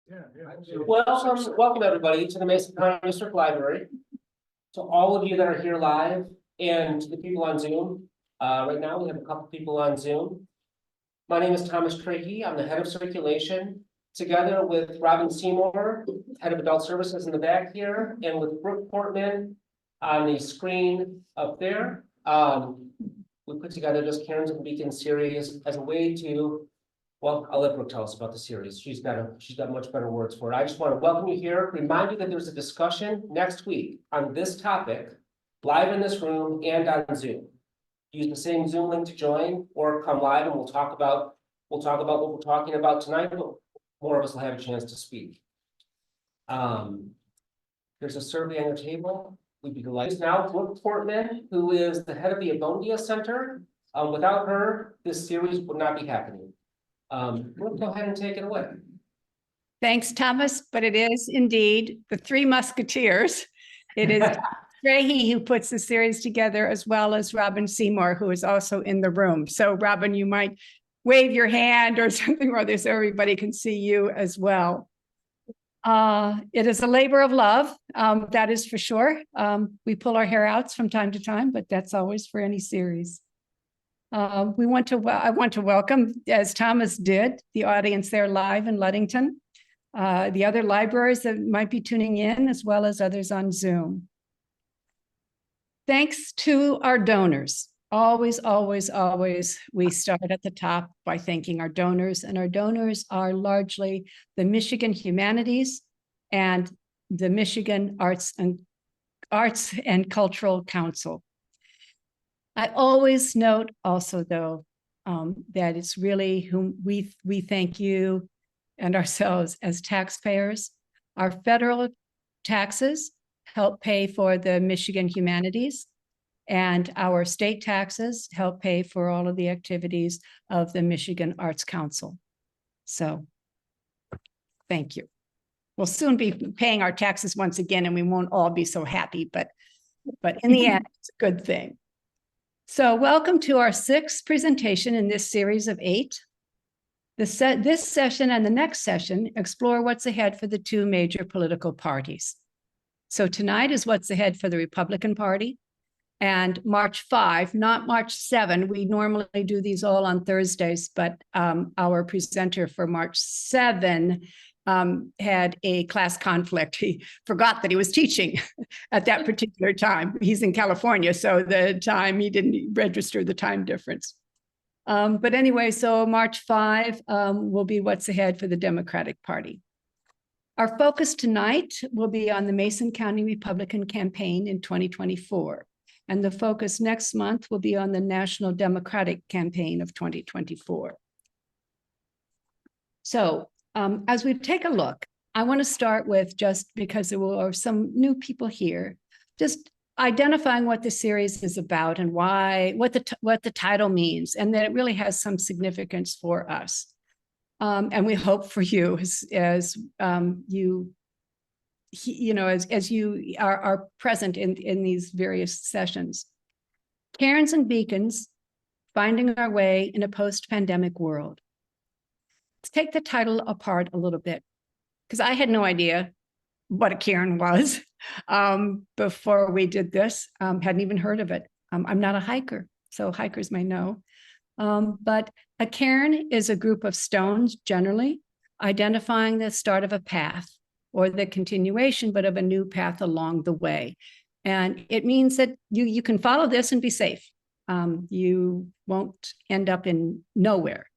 Welcome everybody to the Mason County District Library. To all of you that are here live and to the people on Zoom. Right now we have a couple people on Zoom. My name is Thomas Trahey. I'm the head of circulation, together with Robin Seymour, head of adult services in the back here, and with Brooke Portman on the screen up there. We put together this Cairns and Beacon series as a way to, well, I'll let Brooke tell us about the series. She's got much better words for it. I just want to welcome you here, remind you that there's a discussion next week on this topic, live in this room and on Zoom. Use the same Zoom link to join, or come live and we'll talk about what we're talking about tonight, but more of us will have a chance to speak. There's a survey on your table. We'd be delighted. Now, Brooke Portman, who is the head of the Abondia Center. Without her, this series would not be happening. Brooke, go ahead and take it away. Thanks, Thomas, but it is indeed the Three Musketeers. It is Trahey who puts the series together, as well as Robin Seymour, who is also in the room. So Robin, you might wave your hand or something or other so everybody can see you as well. It is a labor of love, that is for sure. We pull our hair outs from time to time, but that's always for any series. I want to welcome, as Thomas did, the audience there live in Ludington, the other libraries that might be tuning in, as well as others on Zoom. Thanks to our donors. Always, always, always, we start at the top by thanking our donors, and our donors are largely the Michigan Humanities and the Michigan Arts and Cultural Council. I always note also, though, that it's really whom we thank you and ourselves as taxpayers. Our federal taxes help pay for the Michigan Humanities, and our state taxes help pay for all of the activities of the Michigan Arts Council. So, thank you. We'll soon be paying our taxes once again, and we won't all be so happy, but in the end, it's a good thing. So welcome to our sixth presentation in this series of 8. This session and the next session explore what's ahead for the two major political parties. So tonight is what's ahead for the Republican Party, and March 5, not March 7. We normally do these all on Thursdays, but our presenter for March 7 had a class conflict. He forgot that he was teaching at that particular time. He's in California, so the time, he didn't register the time difference. But anyway, so March 5 will be what's ahead for the Democratic Party. Our focus tonight will be on the Mason County Republican campaign in 2024. And the focus next month will be on the National Democratic campaign of 2024. So, as we take a look, I want to start with, just because there are some new people here, just identifying what the series is about and why, what the title means, and that it really has some significance for us. And we hope for you as you are present in these various sessions. Cairns and Beacons, finding our way in a post-pandemic world. Let's take the title apart a little bit, because I had no idea what a cairn was before we did this. Hadn't even heard of it. I'm not a hiker, so hikers may know. But a cairn is a group of stones, generally, identifying the start of a path or the continuation, but of a new path along the way. And it means that you can follow this and be safe. You won't end up in nowhere.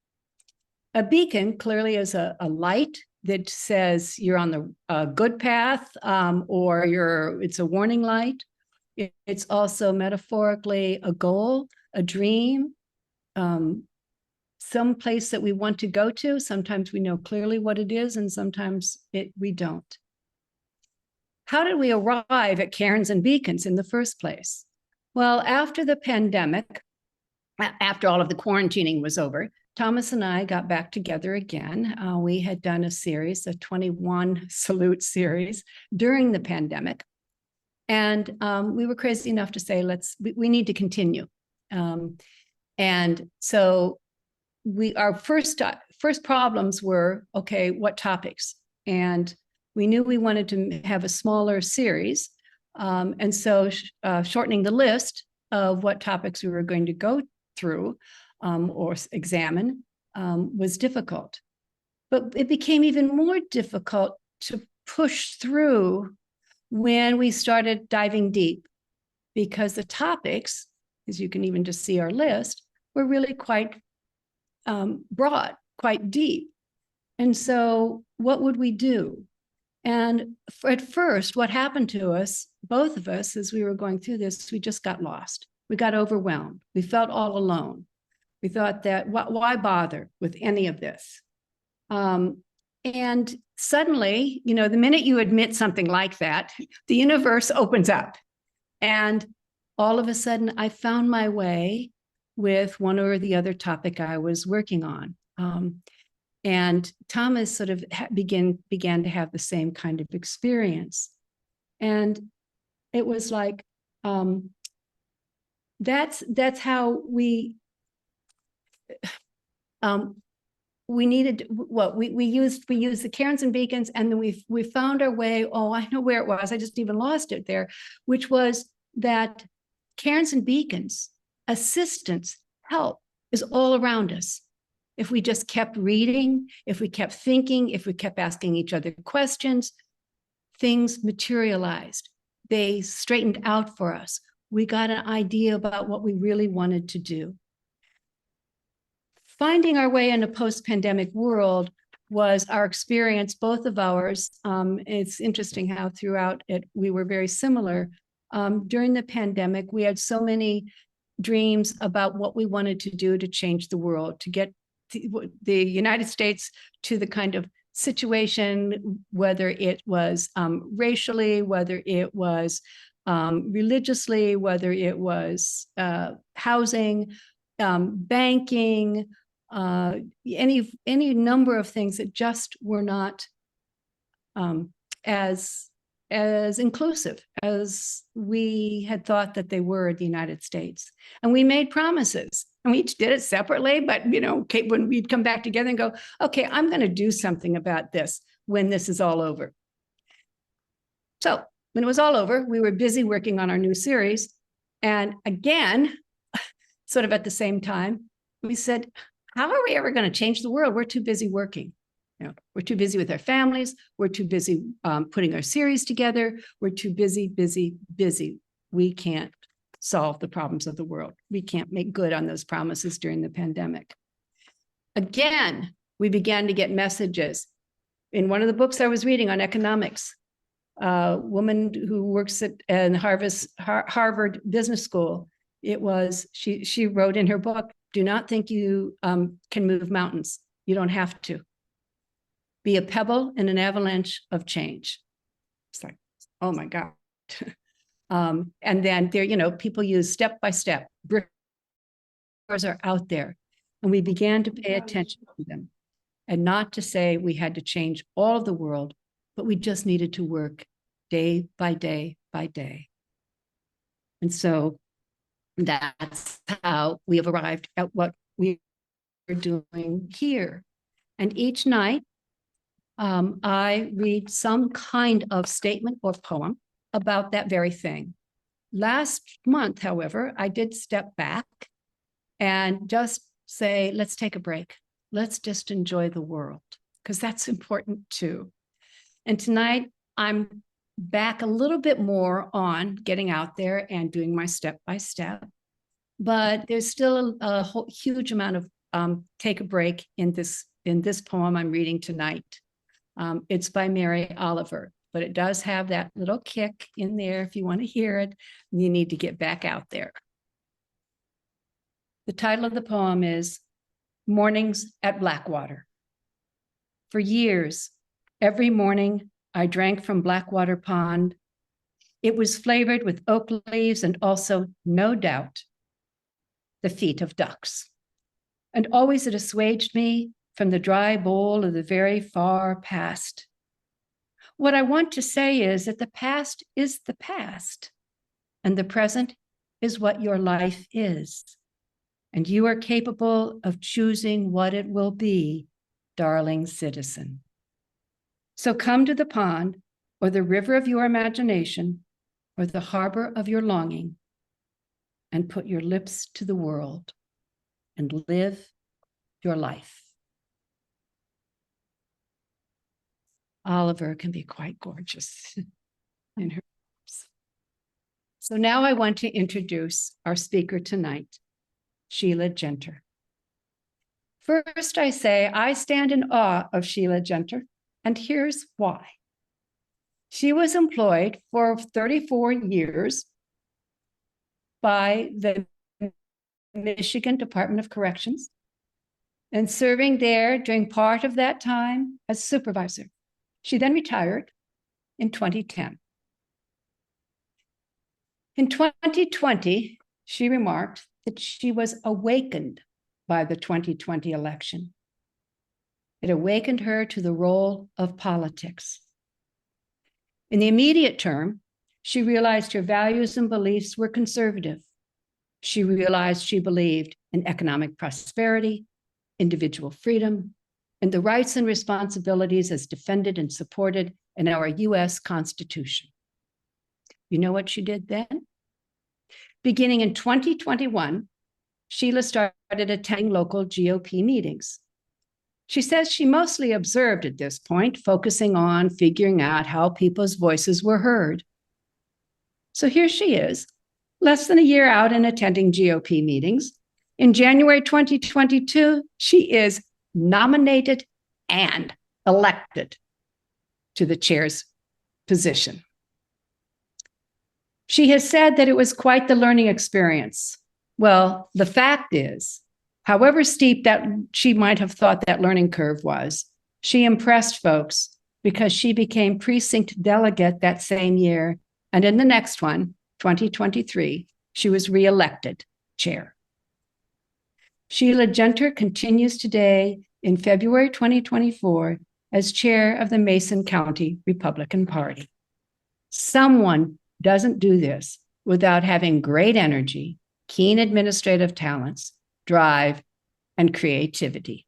A beacon clearly is a light that says you're on the good path, or it's a warning light. It's also metaphorically a goal, a dream, some place that we want to go to. Sometimes we know clearly what it is, and sometimes we don't. How did we arrive at cairns and beacons in the first place? Well, after the pandemic, after all of the quarantining was over, Thomas and I got back together again. We had done a series, a 21 Salute series during the pandemic. And we were crazy enough to say, we need to continue. And so our first problems were, okay, what topics? And we knew we wanted to have a smaller series. And so shortening the list of what topics we were going to go through or examine was difficult. But it became even more difficult to push through when we started diving deep, because the topics, as you can even just see our list, were really quite broad, quite deep. And so what would we do? And at first, what happened to us, both of us, as we were going through this, we just got lost. We got overwhelmed. We felt all alone. We thought that, why bother with any of this? And suddenly, you know, the minute you admit something like that, the universe opens up. And all of a sudden, I found my way with one or the other topic I was working on. And Thomas sort of began to have the same kind of experience. And it was like, that's how we needed what we used the cairns and beacons, and then we found our way. Oh, I know where it was. I just even lost it there, which was that cairns and beacons, assistance, help is all around us. If we just kept reading, if we kept thinking, if we kept asking each other questions, things materialized. They straightened out for us. We got an idea about what we really wanted to do. Finding our way in a post-pandemic world was our experience, both of ours. It's interesting how throughout it, we were very similar. During the pandemic, we had so many dreams about what we wanted to do to change the world, to get the United States to the kind of situation, whether it was racially, whether it was religiously, whether it was housing, banking, any number of things that just were not as inclusive as we had thought that they were in the United States. And we made promises, and we each did it separately, but you know, when we'd come back together and go, okay, I'm going to do something about this when this is all over. So when it was all over, we were busy working on our new series. And again, sort of at the same time, we said, how are we ever going to change the world? We're too busy working. You know, we're too busy with our families. We're too busy putting our series together. We're too busy. We can't solve the problems of the world. We can't make good on those promises during the pandemic. Again, we began to get messages. In one of the books I was reading on economics, a woman who works at Harvard Business School, she wrote in her book, do not think you can move mountains. You don't have to. Be a pebble in an avalanche of change. It's like, oh my God. And then there, you know, people use step by step. Brick are out there. And we began to pay attention to them, and not to say we had to change all of the world, but we just needed to work day by day by day. And so that's how we have arrived at what we are doing here. And each night, I read some kind of statement or poem about that very thing. Last month, however, I did step back and just say, let's take a break. Let's just enjoy the world, because that's important too. And tonight, I'm back a little bit more on getting out there and doing my step by step. But there's still a whole huge amount of take a break in this poem I'm reading tonight. It's by Mary Oliver, but it does have that little kick in there. If you want to hear it, you need to get back out there. The title of the poem is Mornings at Blackwater. For years, every morning I drank from Blackwater Pond. It was flavored with oak leaves and also, no doubt, the feet of ducks. And always it assuaged me from the dry bowl of the very far past. What I want to say is that the past is the past, and the present is what your life is. And you are capable of choosing what it will be, darling citizen. So come to the pond or the river of your imagination or the harbor of your longing and put your lips to the world and live your life. Oliver can be quite gorgeous in her lips. So now I want to introduce our speaker tonight, Sheila Genter. First, I say I stand in awe of Sheila Genter, and here's why. She was employed for 34 years by the Michigan Department of Corrections and serving there during part of that time as supervisor. She then retired in 2010. In 2020, she remarked that she was awakened by the 2020 election. It awakened her to the role of politics. In the immediate term, she realized her values and beliefs were conservative. She realized she believed in economic prosperity, individual freedom, and the rights and responsibilities as defended and supported in our US Constitution. You know what she did then? Beginning in 2021, Sheila started attending local GOP meetings. She says she mostly observed at this point, focusing on figuring out how people's voices were heard. So here she is, less than a year out and attending GOP meetings. In January 2022, she is nominated and elected to the chair's position. She has said that it was quite the learning experience. Well, the fact is, however steep that she might have thought that learning curve was, she impressed folks because she became precinct delegate that same year. And in the next one, 2023, she was reelected chair. Sheila Genter continues today in February 2024 as chair of the Mason County Republican Party. Someone doesn't do this without having great energy, keen administrative talents, drive, and creativity.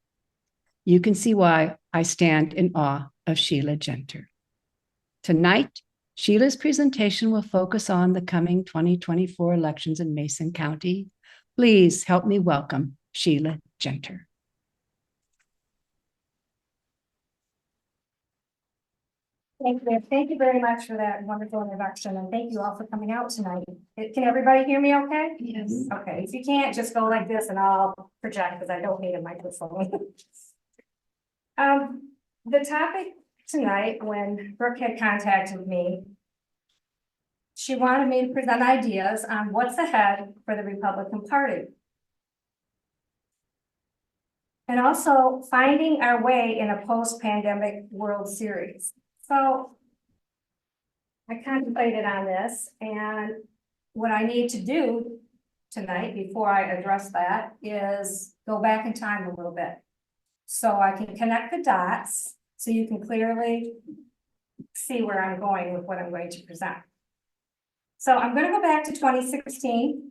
You can see why I stand in awe of Sheila Genter. Tonight, Sheila's presentation will focus on the coming 2024 elections in Mason County. Please help me welcome Sheila Genter. Thank you very much for that wonderful introduction, and thank you all for coming out tonight. Can everybody hear me okay? Yes. Okay, if you can't, just go like this and I'll project because I don't need a microphone. The topic tonight, when Brooke had contacted me, she wanted me to present ideas on what's ahead for the Republican Party. And also finding our way in a post-pandemic World Series. So I contemplated on this, and what I need to do tonight before I address that is go back in time a little bit. So I can connect the dots so you can clearly see where I'm going with what I'm going to present. So I'm going to go back to 2016.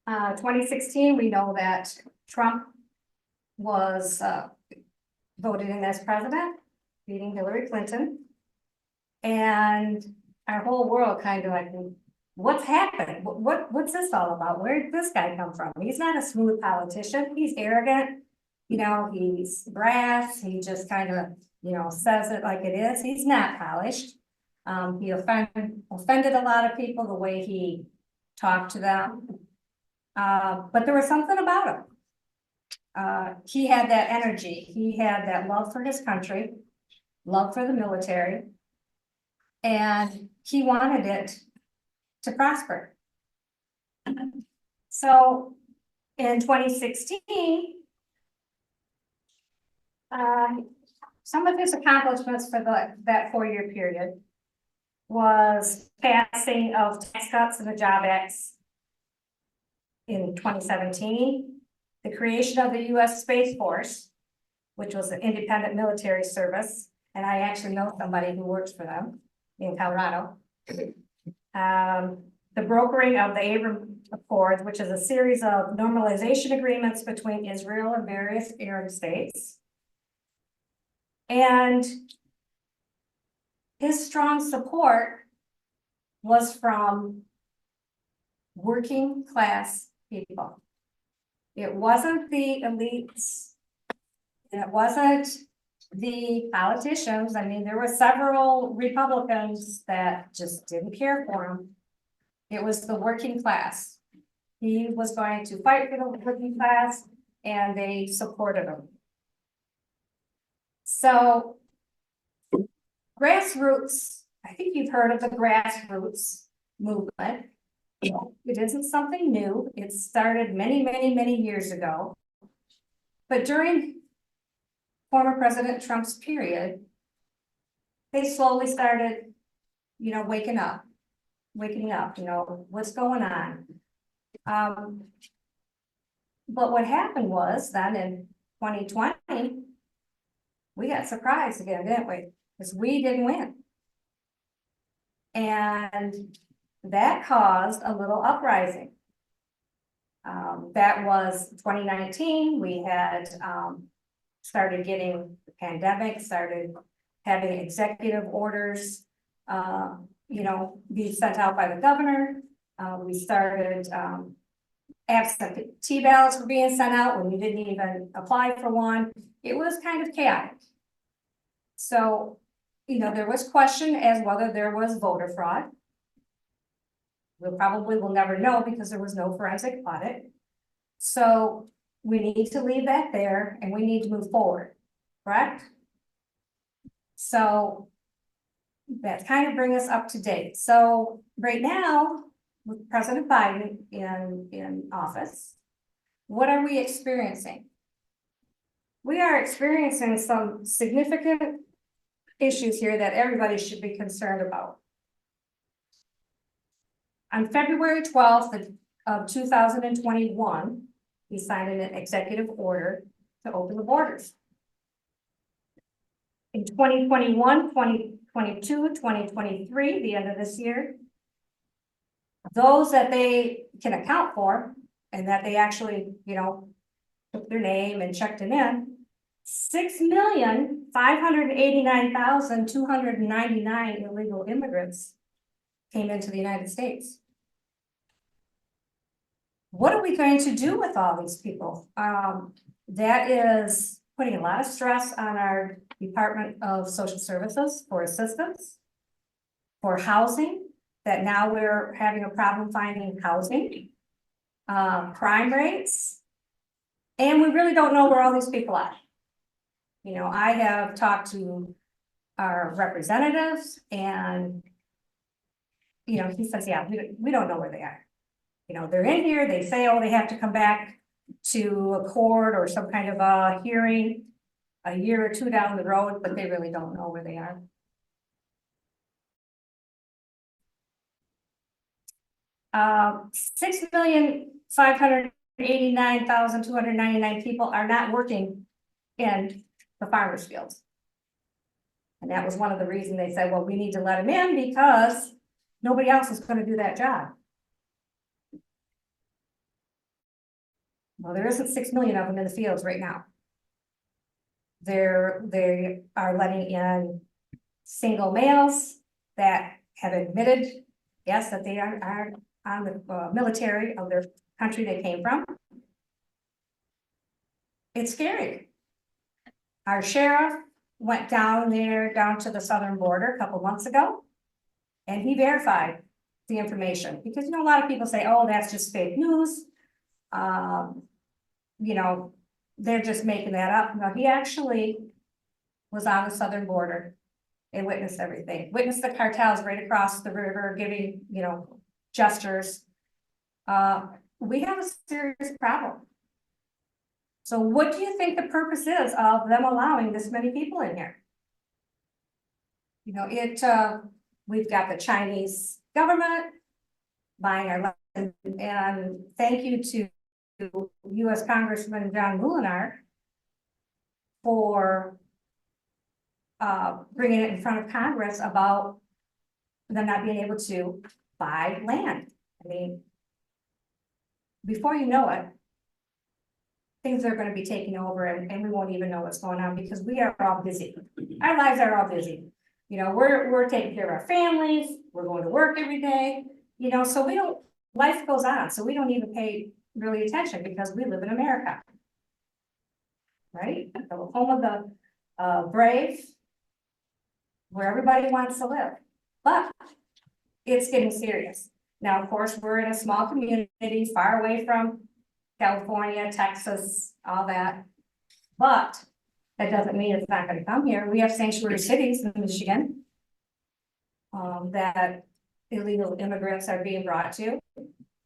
2016, we know that Trump was voted in as president, beating Hillary Clinton. And our whole world kind of like, what's happening? What's this all about? Where did this guy come from? He's not a smooth politician. He's arrogant. You know, he's brash. He just kind of, you know, says it like it is. He's not polished. He offended a lot of people the way he talked to them. But there was something about him. He had that energy. He had that love for his country, love for the military, and he wanted it to prosper. So in 2016, some of his accomplishments for that 4-year period was passing of tax cuts and the Job Acts in 2017, the creation of the U.S. Space Force, which was an independent military service, and I actually know somebody who works for them in Colorado. The brokering of the Abraham Accords, which is a series of normalization agreements between Israel and various Arab states. And his strong support was from working class people. It wasn't the elites. It wasn't the politicians. I mean, there were several Republicans that just didn't care for him. It was the working class. He was going to fight for the working class, and they supported him. So grassroots, I think you've heard of the grassroots movement. It isn't something new. It started many, many, many years ago. But during former President Trump's period, they slowly started, waking up, what's going on? But what happened was then in 2020, we got surprised again, didn't we? Because we didn't win. And that caused a little uprising. That was 2019. We had started getting the pandemic, started having executive orders, being sent out by the governor. We started absentee ballots were being sent out when you didn't even apply for one. It was kind of chaotic. So, there was question as whether there was voter fraud. We probably will never know because there was no forensic audit. So we need to leave that there and we need to move forward, correct? So that kind of brings us up to date. So right now, with President Biden in office, what are we experiencing? We are experiencing some significant issues here that everybody should be concerned about. On February 12th of 2021, he signed an executive order to open the borders. In 2021, 2022, 2023, the end of this year, those that they can account for and that they actually, took their name and checked it in, 6,589,299 illegal immigrants came into the United States. What are we going to do with all these people? That is putting a lot of stress on our Department of Social Services for assistance, for housing, that now we're having a problem finding housing, crime rates, and we really don't know where all these people are. I have talked to our representatives and, he says, yeah, we don't know where they are. They're in here, they say, oh, they have to come back to a court or some kind of a hearing a year or two down the road, but they really don't know where they are. Uh, 6,589,299 people are not working in the farmers' fields. And that was one of the reasons they said, well, we need to let them in because nobody else is going to do that job. Well, there isn't 6 million of them in the fields right now. They are letting in single males that have admitted, yes, that they are on the military of their country they came from. It's scary. Our sheriff went down to the southern border a couple months ago, and he verified the information because a lot of people say, oh, that's just fake news. They're just making that up. No, he actually was on the southern border and witnessed everything, witnessed the cartels right across the river giving, gestures. We have a serious problem. So what do you think the purpose is of them allowing this many people in here? We've got the Chinese government buying our land, and thank you to U.S. Congressman John Muhlenar for bringing it in front of Congress about them not being able to buy land. I mean, before you know it, things are going to be taken over and we won't even know what's going on because we are all busy. Our lives are all busy. You know, we're taking care of our families, we're going to work every day, you know, so we don't, life goes on, so we don't even pay really attention because we live in America. Right? The home of the brave, where everybody wants to live, but it's getting serious. Now, of course, we're in a small community, far away from California, Texas, all that. But that doesn't mean it's not gonna come here. We have sanctuary cities in Michigan that illegal immigrants are being brought to,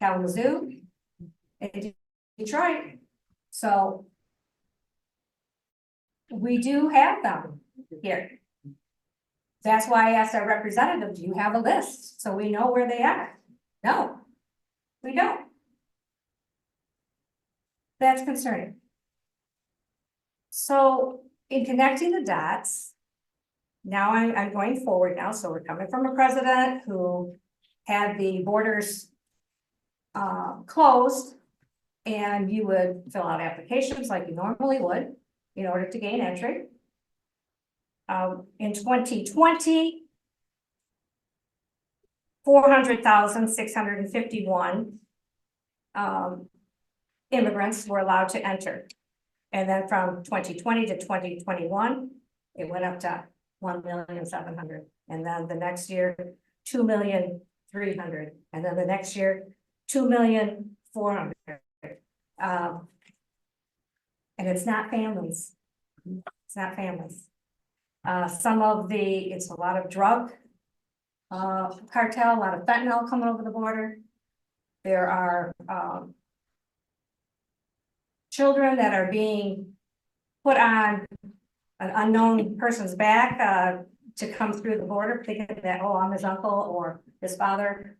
Kalamazoo, and Detroit. So we do have them here. That's why I asked our representative, do you have a list? So we know where they are. No, we don't. That's concerning. So in connecting the dots, now I'm going forward now. So we're coming from a president who had the borders closed, and you would fill out applications like you normally would in order to gain entry. In 2020, 400,651 immigrants were allowed to enter. And then from 2020 to 2021, it went up to 1,700,000. And then the next year, 2,300,000. And then the next year, 2,400,000. And it's not families. It's not families. Some of it's a lot of drug cartel, a lot of fentanyl coming over the border. There are children that are being put on an unknown person's back to come through the border, thinking that, oh, I'm his uncle or his father,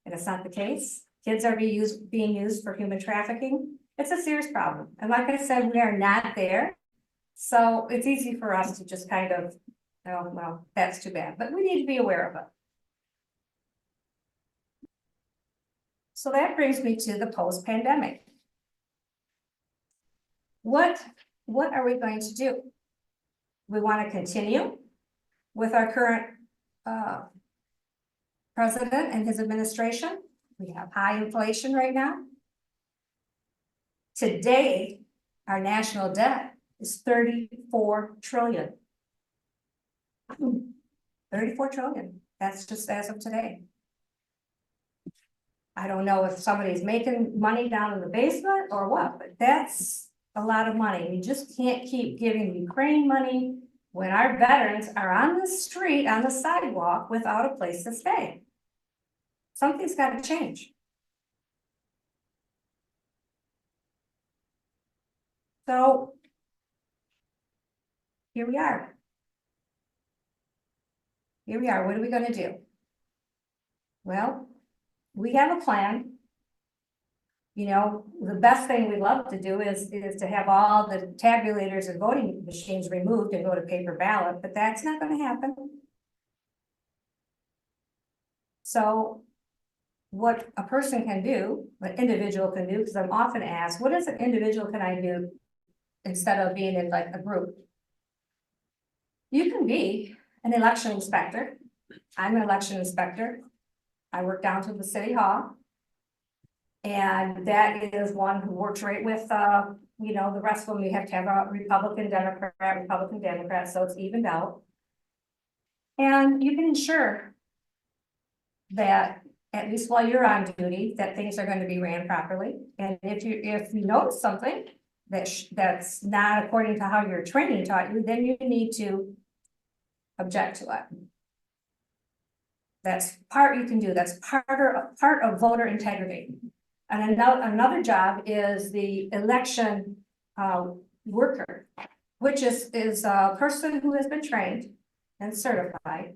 and it's not the case. Kids are being used for human trafficking. It's a serious problem. And like I said, we are not there. So it's easy for us to just kind of, oh, well, that's too bad, but we need to be aware of it. So that brings me to the post-pandemic. What are we going to do? We want to continue with our current president and his administration. We have high inflation right now. Today, our national debt is 34 trillion. 34 trillion. That's just as of today. I don't know if somebody's making money down in the basement or what, but that's a lot of money. We just can't keep giving Ukraine money when our veterans are on the street, on the sidewalk, without a place to stay. Something's got to change. So here we are. Here we are. What are we going to do? Well, we have a plan. You know, the best thing we'd love to do is to have all the tabulators and voting machines removed and go to paper ballot, but that's not going to happen. So what a person can do, an individual can do, because I'm often asked, what is an individual can I do instead of being in like a group? You can be an election inspector. I'm an election inspector. I work down to the city hall. And that is one who works right with, you know, the rest of them. You have to have a Republican, Democrat, so it's evened out. And you can ensure that, at least while you're on duty, that things are going to be ran properly. And if you notice something that's not according to how your training taught you, then you need to object to it. That's part you can do. That's part of voter integrity. And another job is the election worker, which is a person who has been trained and certified,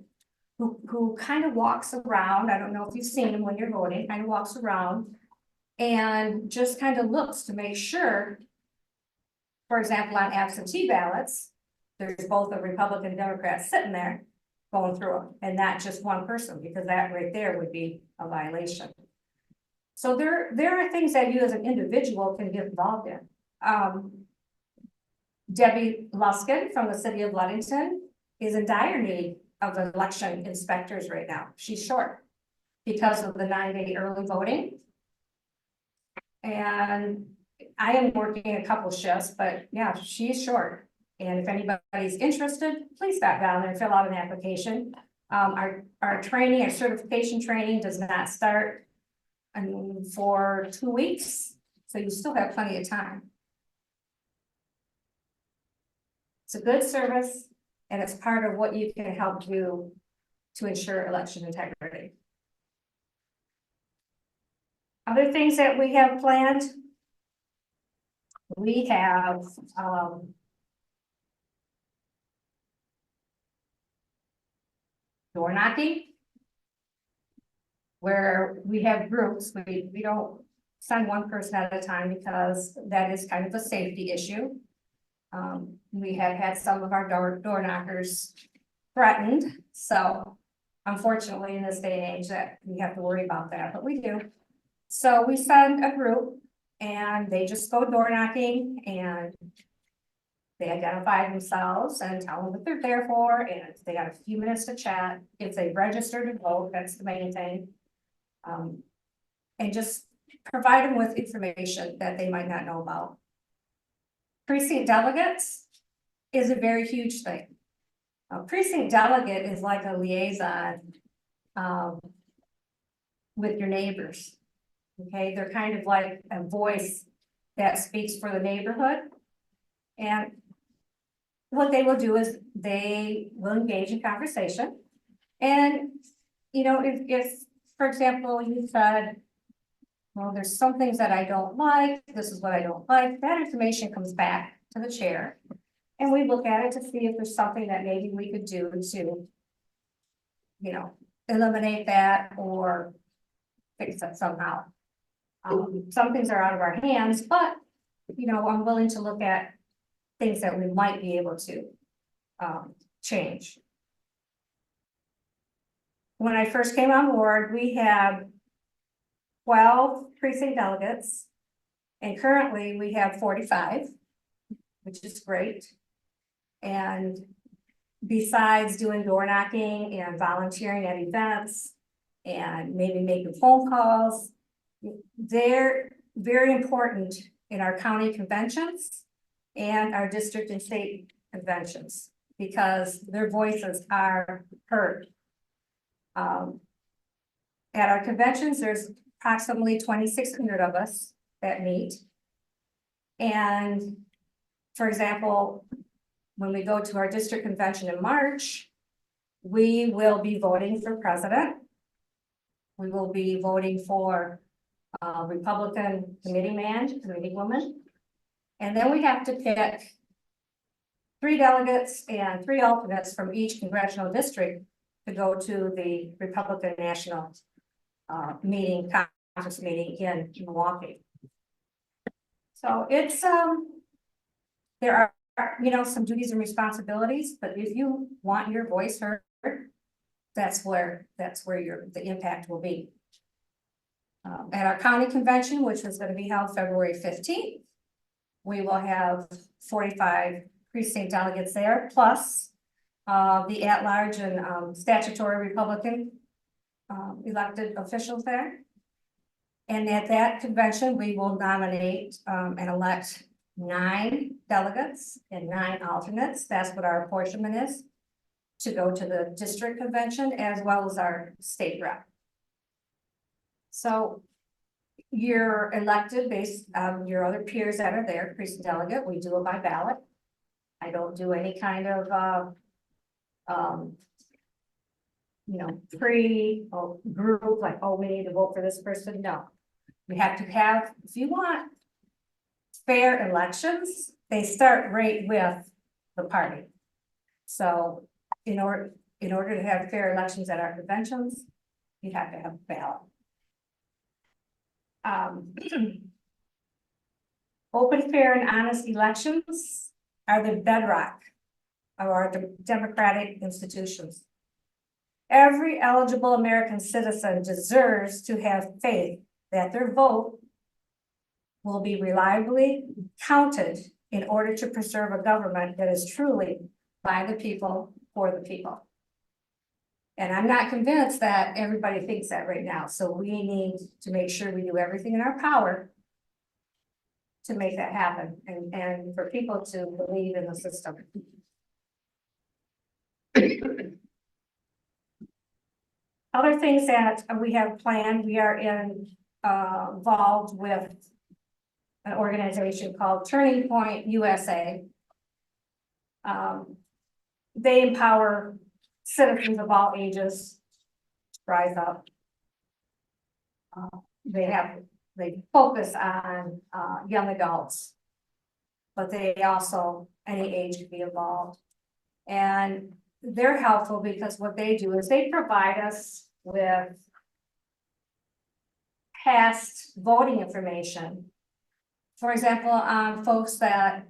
who kind of walks around. I don't know if you've seen him when you're voting, kind of walks around and just kind of looks to make sure, for example, on absentee ballots, there's both a Republican, Democrat sitting there going through them, and not just one person, because that right there would be a violation. So there are things that you as an individual can get involved in. Debbie Luskin from the city of Ludington is in dire need of election inspectors right now. She's short because of the 9-day early voting. And I am working a couple shifts, but yeah, she's short. And if anybody's interested, please stop down there and fill out an application. Our training, our certification training does not start for 2 weeks, so you still have plenty of time. It's a good service, and it's part of what you can help do to ensure election integrity. Other things that we have planned. We have, door knocking, where we have groups. We don't send one person at a time because that is kind of a safety issue. We have had some of our door knockers threatened, so unfortunately in this day and age that we have to worry about that, but we do. So we send a group and they just go door knocking and they identify themselves and tell them what they're there for, and they got a few minutes to chat. If they register to vote, that's the main thing. And just provide them with information that they might not know about. Precinct delegates is a very huge thing. A precinct delegate is like a liaison with your neighbors. Okay, they're kind of like a voice that speaks for the neighborhood. And what they will do is they will engage in conversation. And, you know, if for example, you said, well, there's some things that I don't like, this is what I don't like, that information comes back to the chair. And we look at it to see if there's something that maybe we could do to, you know, eliminate that or fix it somehow. Some things are out of our hands, but, you know, I'm willing to look at things that we might be able to change. When I first came on board, we had 12 precinct delegates, and currently we have 45, which is great. And besides doing door knocking and volunteering at events and maybe making phone calls, they're very important in our county conventions and our district and state conventions because their voices are heard. At our conventions, there's approximately 2,600 of us that meet. And for example, when we go to our district convention in March, we will be voting for president. We will be voting for Republican committee man, committee woman. And then we have to pick 3 delegates and 3 alternates from each congressional district to go to the Republican National conference meeting in Milwaukee. So it's there are, you know, some duties and responsibilities, but if you want your voice heard, that's where the impact will be. At our county convention, which is going to be held February 15th, we will have 45 precinct delegates there, plus the at-large and statutory Republican elected officials there. And at that convention, we will nominate and elect 9 delegates and 9 alternates. That's what our apportionment is to go to the district convention as well as our state rep. So you're elected based on your other peers that are there, precinct delegate. We do it by ballot. I don't do any kind of you know, group like, oh, we need to vote for this person. No, we have to have, if you want fair elections, they start right with the party. So in order to have fair elections at our conventions, you have to have a ballot. Open, fair, and honest elections are the bedrock of our democratic institutions. Every eligible American citizen deserves to have faith that their vote will be reliably counted in order to preserve a government that is truly by the people, for the people. And I'm not convinced that everybody thinks that right now, so we need to make sure we do everything in our power to make that happen and for people to believe in the system. Other things that we have planned, we are involved with an organization called Turning Point USA. They empower citizens of all ages to rise up. They focus on young adults, but they also, any age can be involved. And they're helpful because what they do is they provide us with past voting information. For example, on folks that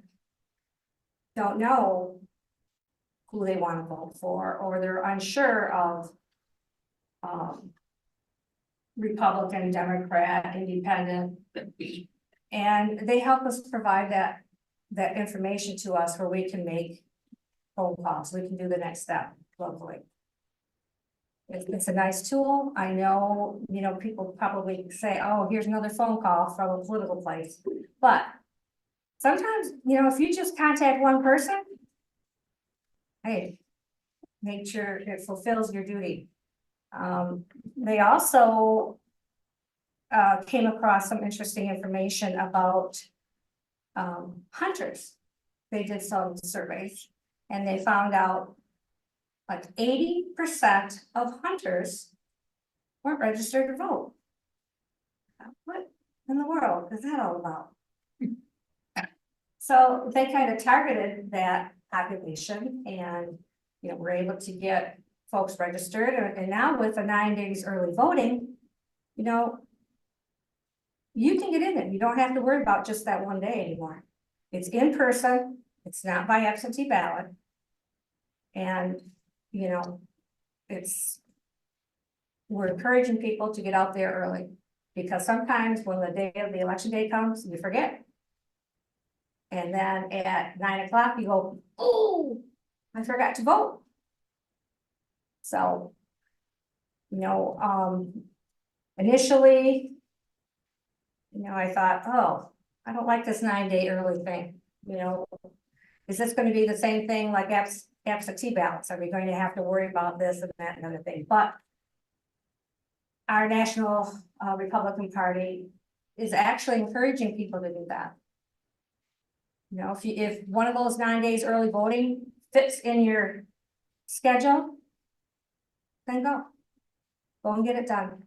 don't know who they want to vote for, or they're unsure of Republican, Democrat, Independent. And they help us provide that information to us where we can make phone calls. We can do the next step locally. It's a nice tool. I know, people probably say, oh, here's another phone call from a political place. But sometimes, if you just contact one person, hey, make sure it fulfills your duty. They also came across some interesting information about hunters. They did some surveys and they found out like 80% of hunters weren't registered to vote. What in the world is that all about? So they kind of targeted that population and, we're able to get folks registered. And now with the 9 days early voting, you can get in it. You don't have to worry about just that one day anymore. It's in person. It's not by absentee ballot. And, we're encouraging people to get out there early because sometimes when the day of the election day comes, you forget. And then at 9 o'clock, you go, oh, I forgot to vote. So, initially, I thought, oh, I don't like this 9-day early thing. Is this going to be the same thing like absentee ballots? Are we going to have to worry about this and that and other thing? But our National Republican Party is actually encouraging people to do that. If one of those 9 days early voting fits in your schedule, then go and get it done.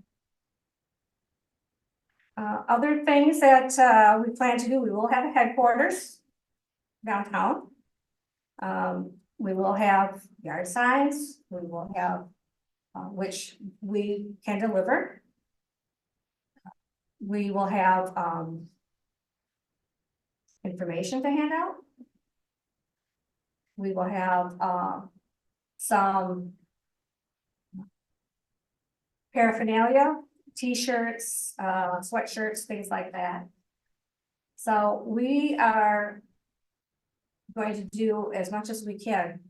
Other things that we plan to do, we will have a headquarters downtown. We will have yard signs. We will have, which we can deliver. We will have information to hand out. We will have some paraphernalia, t-shirts, sweatshirts, things like that. So we are going to do as much as we can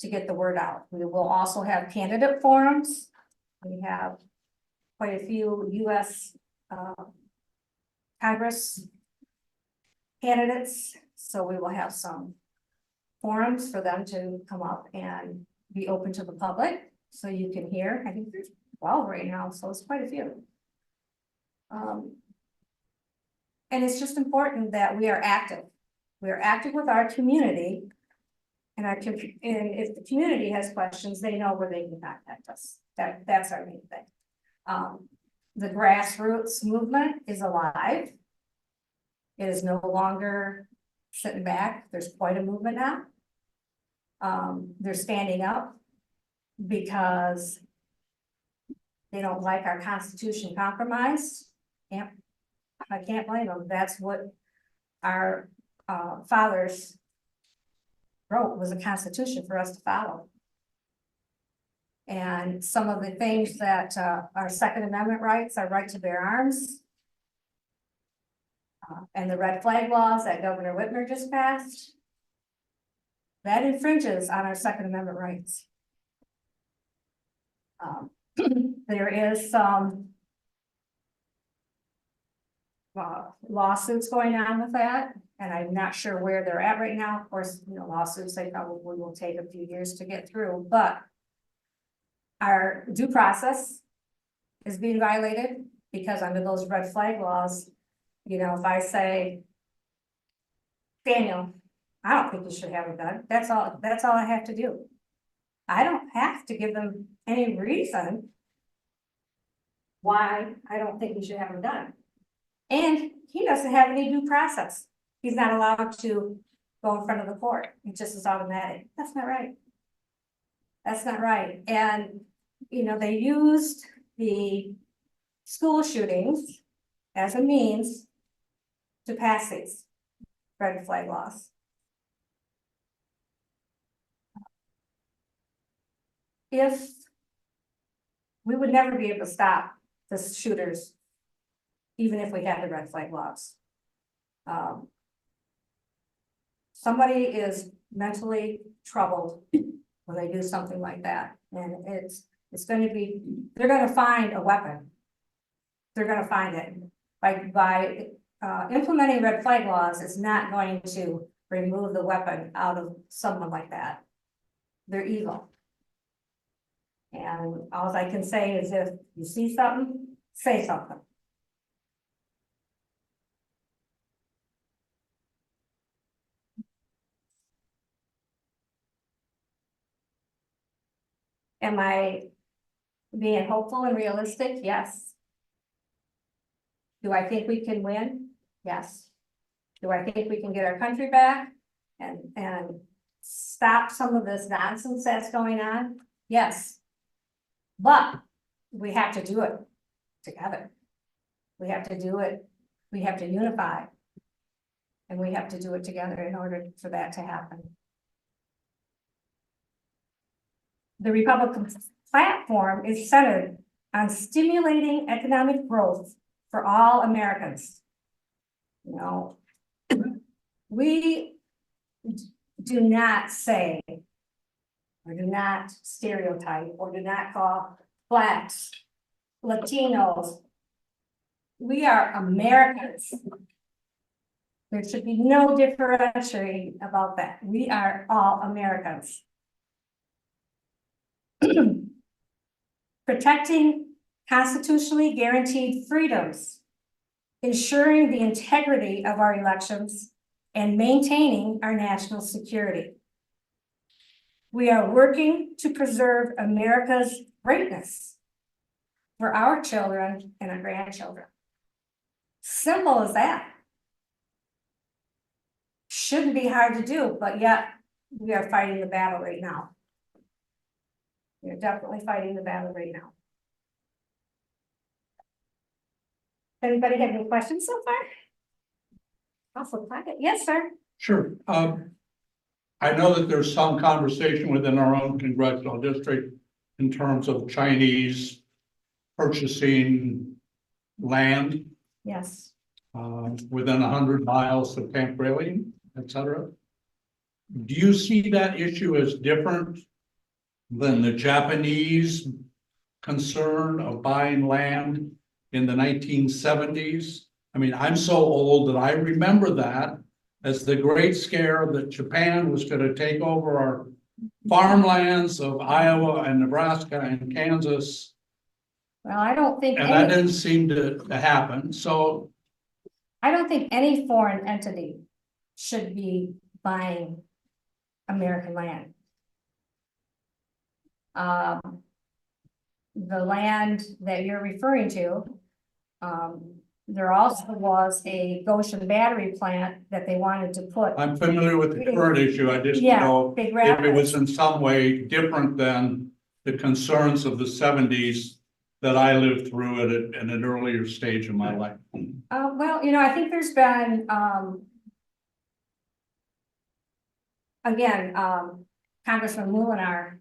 to get the word out. We will also have candidate forums. We have quite a few US Congress candidates, so we will have some forums for them to come up and be open to the public, so you can hear. I think there's 12 right now, so it's quite a few. And it's just important that we are active. We are active with our community, and if the community has questions, they know where they can contact us. That's our main thing. The grassroots movement is alive. It is no longer sitting back. There's quite a movement now. They're standing up because they don't like our Constitution compromised. I can't blame them. That's what our fathers wrote, was a Constitution for us to follow. And some of the things that our Second Amendment rights, our right to bear arms, and the red flag laws that Governor Whitmer just passed, that infringes on our Second Amendment rights. There is some lawsuits going on with that, and I'm not sure where they're at right now. Of course, you know, lawsuits, they probably will take a few years to get through, but our due process is being violated because under those red flag laws, you know, if I say, Daniel, I don't think you should have a gun. That's all I have to do. I don't have to give them any reason why I don't think he should have a gun. And he doesn't have any due process. He's not allowed to go in front of the court. It just is automatic. That's not right. That's not right. And, you know, they used the school shootings as a means to pass these red flag laws. If we would never be able to stop the shooters, even if we had the red flag laws. Somebody is mentally troubled when they do something like that, and it's going to be, they're going to find a weapon. They're going to find it by implementing red flag laws. It's not going to remove the weapon out of someone like that. They're evil. And all I can say is if you see something, say something. Am I being hopeful and realistic? Yes. Do I think we can win? Yes. Do I think we can get our country back and stop some of this nonsense that's going on? Yes. But we have to do it together. We have to do it. We have to unify. And we have to do it together in order for that to happen. The Republican platform is centered on stimulating economic growth for all Americans. You know, we do not say, or do not stereotype, or do not call Blacks, Latinos. We are Americans. There should be no differentiating about that. We are all Americans. Protecting constitutionally guaranteed freedoms, ensuring the integrity of our elections, and maintaining our national security. We are working to preserve America's greatness for our children and our grandchildren. Simple as that. Shouldn't be hard to do, but yet we are fighting the battle right now. We're definitely fighting the battle right now. Anybody have any questions so far? Awful pocket. Yes, sir. Sure. I know that there's some conversation within our own congressional district in terms of Chinese purchasing land Yes. within 100 miles of Camp Grayling, et cetera. Do you see that issue as different than the Japanese concern of buying land in the 1970s? I mean, I'm so old that I remember that as the great scare that Japan was going to take over our farmlands of Iowa and Nebraska and Kansas. Well, I don't think And that didn't seem to happen. So I don't think any foreign entity should be buying American land. The land that you're referring to, there also was a Goshen battery plant that they wanted to put. I'm familiar with the current issue. I just Yeah, know Big if it Rapids. was in some way different than the concerns of the 70s that I lived through at an earlier stage of my life. Well, you know, I think there's been, again, Congressman Muhlenar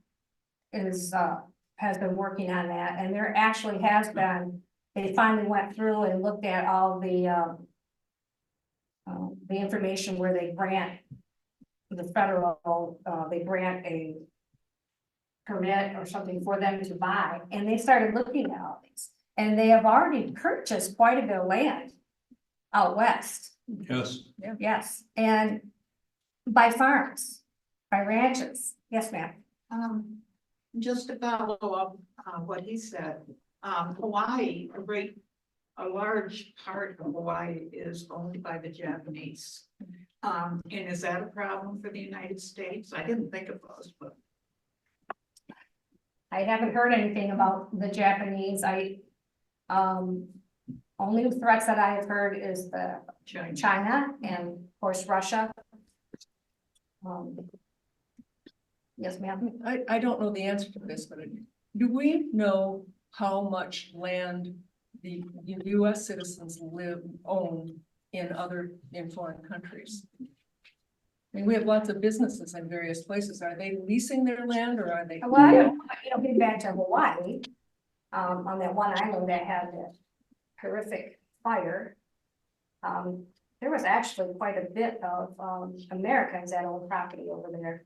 has been working on that, and there actually has been, they finally went through and looked at all the information where they grant the federal, they grant a permit or something for them to buy, and they started looking at all these. And they have already purchased quite a bit of land out west, Yes, yes, and by farms, by ranches. Yes, ma'am. Just to follow up on what he said, Hawaii, a large part of Hawaii is owned by the Japanese. And is that a problem for the United States? I didn't think of those, but. I haven't heard anything about the Japanese. Only threats that I have heard is the China and of course Russia. Yes, ma'am. I don't know the answer to this, but do we know how much land the US citizens own in foreign countries? I mean, we have lots of businesses in various places. Are they leasing their land or are they? Well, I don't, getting back to Hawaii, on that one island that had the horrific fire. There was actually quite a bit of, Americans that owned property over there.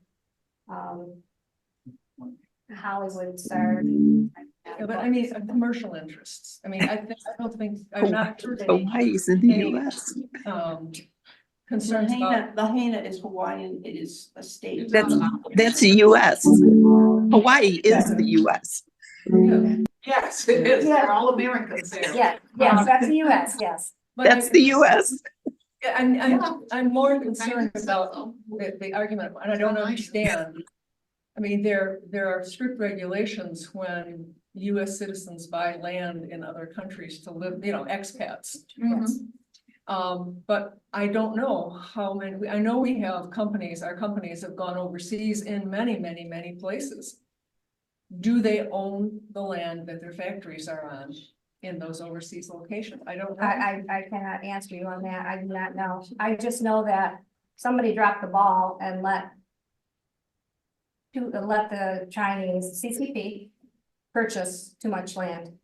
Hollywood started. Yeah, but I mean, commercial interests. I mean, I don't think, I'm not. heard any- Hawaii's in the any, US. Concerns about. Lahaina is Hawaiian, it is a state. That's the US. Hawaii is the US. Yeah, Yes, it is, they're all Americans there. Yeah, yes, that's the US, yes. but That's the US. Yeah, I'm more concerned about the argument, and I don't understand. I mean, there are strict regulations when US citizens buy land in other countries to live, expats. Yes. But I don't know how many, I know we have companies, our companies have gone overseas in many, many, many places. Do they own the land that their factories are on in those overseas locations? I don't know. I cannot answer you on that. I do not know. I just know that somebody dropped the ball and let the Chinese CCP purchase too much land.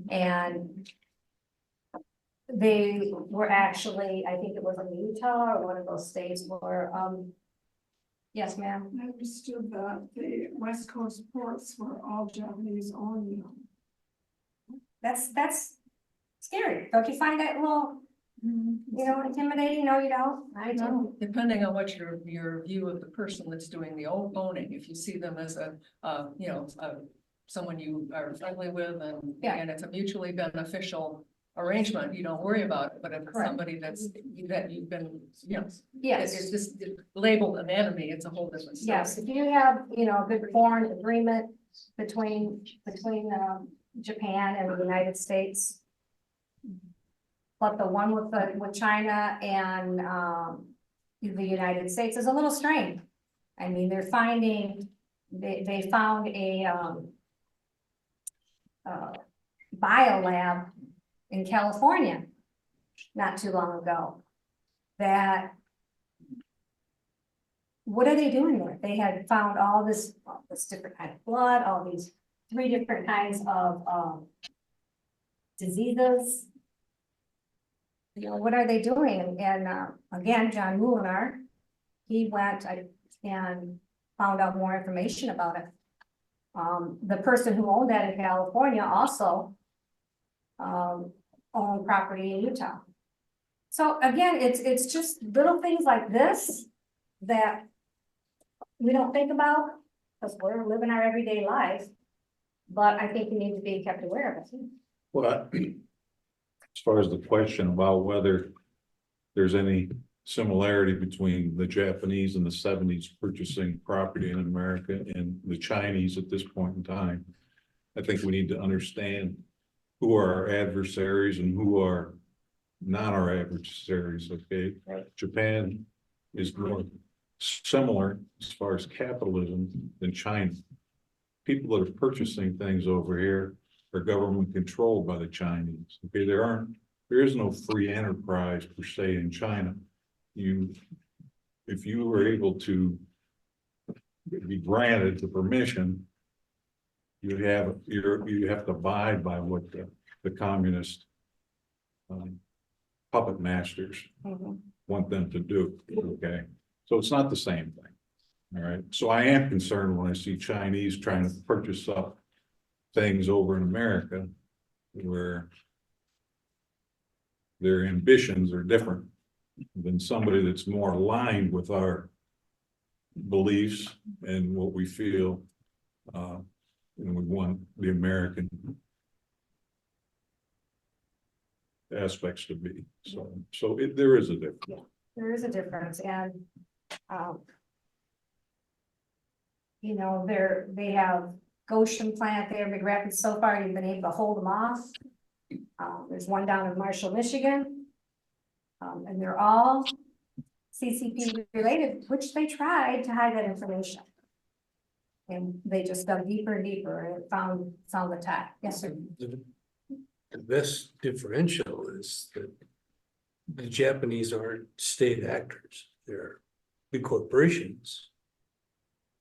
And they were actually, I think it was in Utah or one of those states where, yes, ma'am. I understood that the West Coast ports were all Japanese owned. That's scary. Don't you find that a little, intimidating? No, you don't? I do. No, depending on what your view of the person that's doing the owning, if you see them as someone you are friendly with and, Yeah. and it's a mutually beneficial arrangement, you don't worry about it, but if it's Correct. somebody that you've been, it's Yes, just labeled an enemy, it's a whole different story. yes. If you have, a good foreign agreement between Japan and the United States. But the one with China and the United States is a little strained. I mean, they're finding, they found a biolab in California not too long ago. That what are they doing there? They had found all this different kind of blood, all these 3 different kinds of diseases. What are they doing? And again, John Mulinar, he went and found out more information about it. The person who owned that in California also owned property in Utah. So again, it's just little things like this that we don't think about because we're living our everyday life. But I think we need to be kept aware of it. Well, as far as the question about whether there's any similarity between the Japanese in the 70s purchasing property in America and the Chinese at this point in time, I think we need to understand who are our adversaries and who are not our adversaries, okay? Right. Japan is more similar as far as capitalism than China. People that are purchasing things over here are government controlled by the Chinese. Okay, there is no free enterprise per se in China. If you were able to be granted the permission, you have to abide by what the communist puppet masters want them to do. Okay, so it's not the same thing. All right, so I am concerned when I see Chinese trying to purchase up things over in America where their ambitions are different than somebody that's more aligned with our beliefs and what we feel, and we want the American aspects to be. So there is a difference. There is a difference, and, you know, they have Goshen plant there, Big Rapids, so far you've been able to hold them off. There's one down in Marshall, Michigan. And they're all CCP related, which they tried to hide that information. And they just dug deeper and deeper and found the top. Yes, sir. The best differential is that the Japanese aren't state actors, they're big corporations.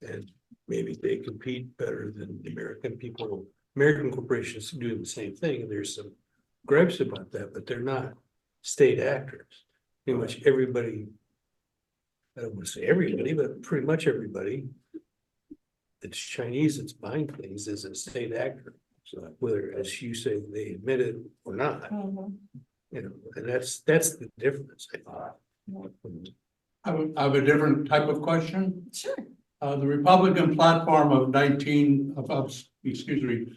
And maybe they compete better than the American people. American corporations do the same thing, and there's some gripes about that, but they're not state actors. Pretty much everybody, I don't want to say everybody, but pretty much everybody that's Chinese that's buying things is a state actor. So whether, as you say, they admit it or not, you know, and that's the difference, I thought. I have a different type of question. Sure. The Republican platform of 2020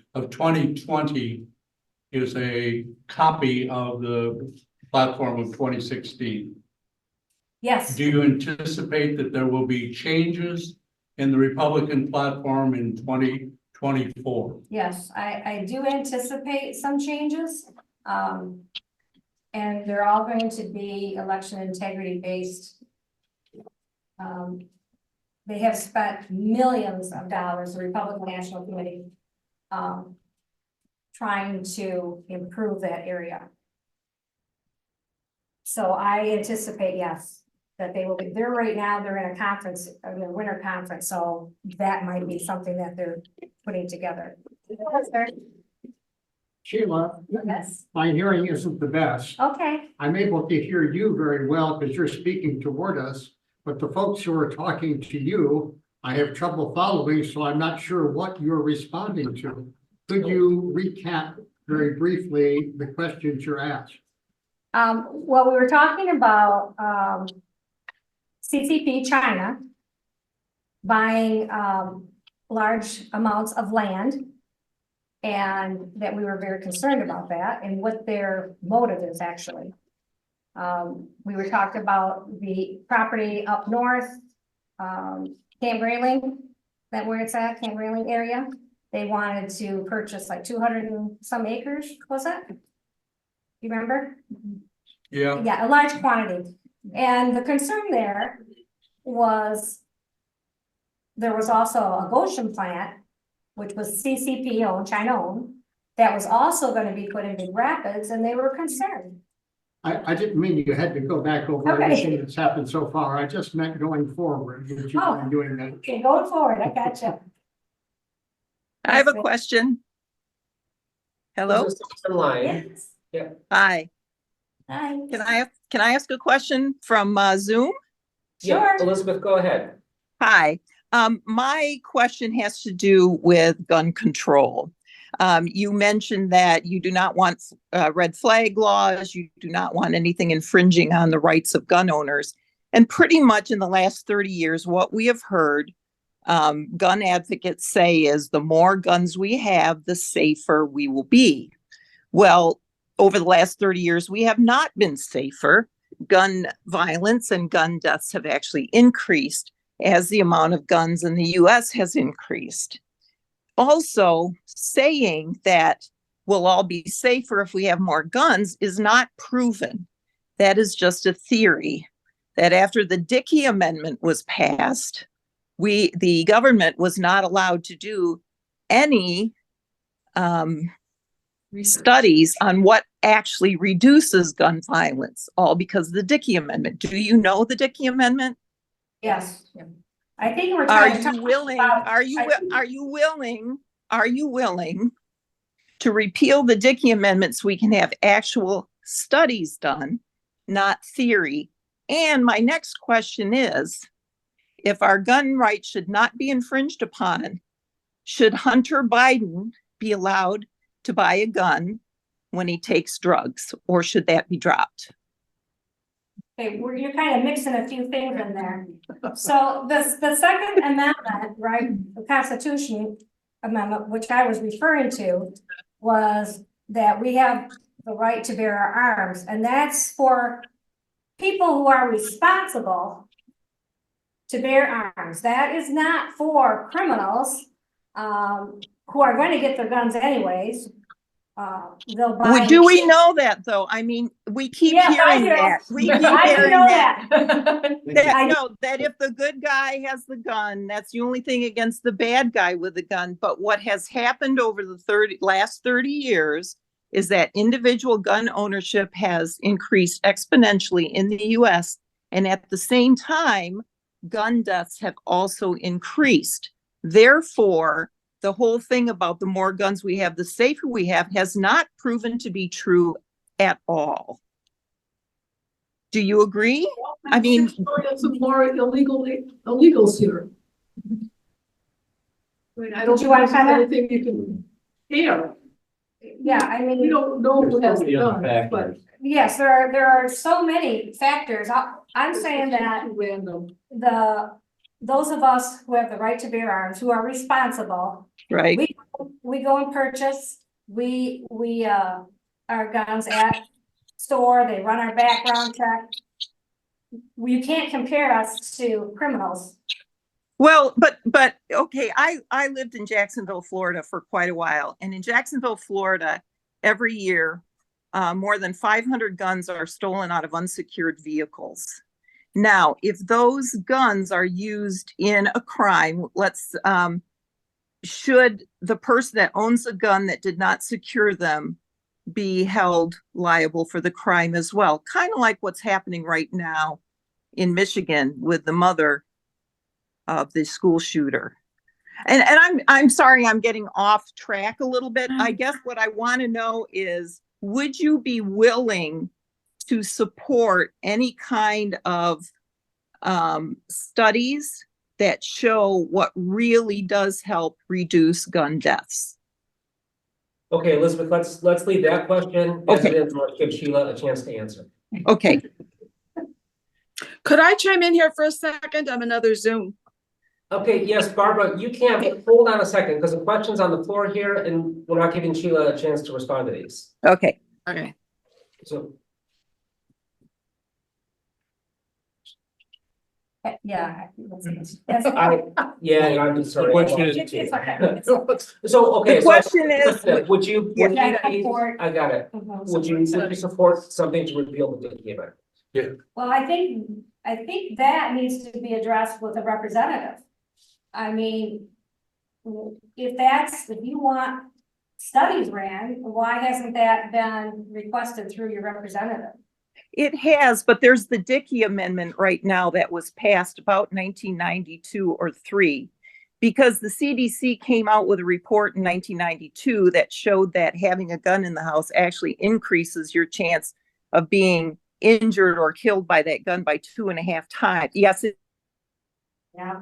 is a copy of the platform of 2016. Yes. Do you anticipate that there will be changes in the Republican platform in 2024? Yes, I do anticipate some changes. And they're all going to be election integrity based. They have spent millions of dollars, the Republican National Committee, trying to improve that area. So I anticipate, yes, that they will be there right now. They're in a conference, in a winter conference, so that might be something that they're putting together. Sheila, Yes, my hearing isn't the best. okay, I'm able to hear you very well because you're speaking toward us, but the folks who are talking to you, I have trouble following, so I'm not sure what you're responding to. Could you recap very briefly the questions you're asked? well, we were talking about, CCP China buying, large amounts of land. And that we were very concerned about that and what their motive is actually. We were talking about the property up north, Camp Grayling, that where it's at, Camp Grayling area. They wanted to purchase like 200 and some acres, was it? You remember? Yeah. Yeah, a large quantity. And the concern there was there was also a Goshen plant, which was CCP owned, China owned, that was also going to be put in Big Rapids, and they were concerned. I didn't mean you had to go back over Okay. everything that's happened so far. I just meant going forward. Would you mind doing that? Okay, going forward, I gotcha. I have a Yes, question. Hello, This is online. Yes. hi. Hi. Can I ask a question from Zoom? Yeah, Sure. Elizabeth, go ahead. Hi, my question has to do with gun control. You mentioned that you do not want red flag laws, you do not want anything infringing on the rights of gun owners. And pretty much in the last 30 years, what we have heard gun advocates say is the more guns we have, the safer we will be. Well, over the last 30 years, we have not been safer. Gun violence and gun deaths have actually increased as the amount of guns in the US has increased. Also, saying that we'll all be safer if we have more guns is not proven. That is just a theory. That after the Dickey Amendment was passed, the government was not allowed to do any studies on what actually reduces gun violence, all because of the Dickey Amendment. Do you know the Dickey Amendment? Yes. I think we're Are trying to you talk willing, about- are you willing to repeal the Dickey Amendment so we can have actual studies done, not theory? And my next question is, if our gun rights should not be infringed upon, should Hunter Biden be allowed to buy a gun when he takes drugs, or should that be dropped? Okay, you're kind of mixing a few things in there. So the Second Amendment, right, the Constitution Amendment, which I was referring to, was that we have the right to bear our arms, and that's for people who are responsible to bear arms. That is not for criminals, who are going to get their guns anyways. They'll buy. Do we know that though? I mean, we keep Yes, I hearing do. that. We keep I do hearing know that. I- No, that if the good guy has the gun, that's the only thing against the bad guy with the gun. But what has happened over the last 30 years is that individual gun ownership has increased exponentially in the US. And at the same time, gun deaths have also increased. Therefore, the whole thing about the more guns we have, the safer we have, has not proven to be true at all. Do you agree? I mean, Some more illegals here. I mean, I don't Did you think want there's to comment? anything you can hear. Yeah, I mean. We don't know who has the gun, but Yes, there are so many factors. I'm saying that too random. those of us who have the right to bear arms, who are responsible, right? we go and purchase, our guns at store, they run our background check. You can't compare us to criminals. Well, but okay, I lived in Jacksonville, Florida for quite a while. And in Jacksonville, Florida, every year, more than 500 guns are stolen out of unsecured vehicles. Now, if those guns are used in a crime, should the person that owns a gun that did not secure them be held liable for the crime as well? Kind of like what's happening right now in Michigan with the mother of the school shooter. And I'm sorry, I'm getting off track a little bit. I guess what I want to know is, would you be willing to support any kind of studies that show what really does help reduce gun deaths? Okay, Elizabeth, let's leave that question as it is, or give Sheila a chance to answer. Okay. Could I chime in here for a second? I'm another Zoom. Okay, yes, Barbara, you can, but hold on a second, because the question's on the floor here, and we're not giving Sheila a chance to respond to these. Okay. Okay. So, Yeah. yeah, I'm just sorry. The question is- It's okay. So, okay. The question is, Would you, Yeah, support. I got it. Mhm. Would you support something to repeal the Dickey Amendment? Well, I think that needs to be addressed with a representative. I mean, if you want studies ran, why hasn't that been requested through your representative? it has, but there's the Dickey Amendment right now that was passed about 1992 or 3, because the CDC came out with a report in 1992 that showed that having a gun in the house actually increases your chance of being injured or killed by that gun by 2.5 times. Yes. Yeah.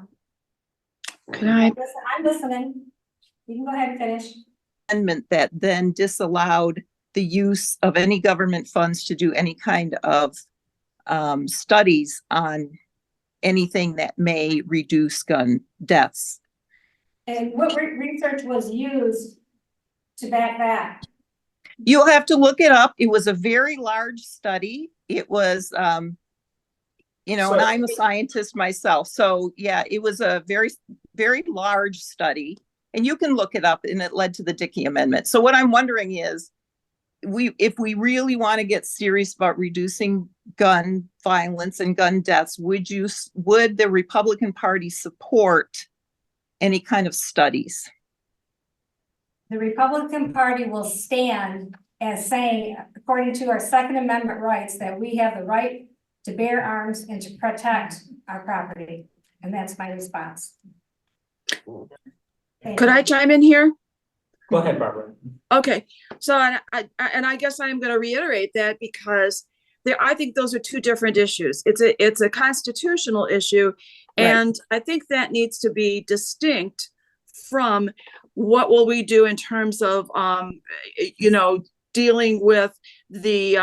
Can I? I'm listening. You can go ahead and finish. Amendment that then disallowed the use of any government funds to do any kind of studies on anything that may reduce gun deaths. And what research was used to back that? You'll have to look it up. It was a very large study. It was, and I'm a scientist myself. So yeah, it was a very, very large study, and you can look it up, and it led to the Dickey Amendment. So what I'm wondering is, if we really want to get serious about reducing gun violence and gun deaths, would the Republican Party support any kind of studies? The Republican Party will stand as saying, according to our Second Amendment rights, that we have the right to bear arms and to protect our property. And that's my response. Could I chime in here? Go ahead, Barbara. Okay, so I guess I'm going to reiterate that, because I think those are two different issues. It's a constitutional issue, And I think that needs to be distinct from what will we do in terms of, dealing with the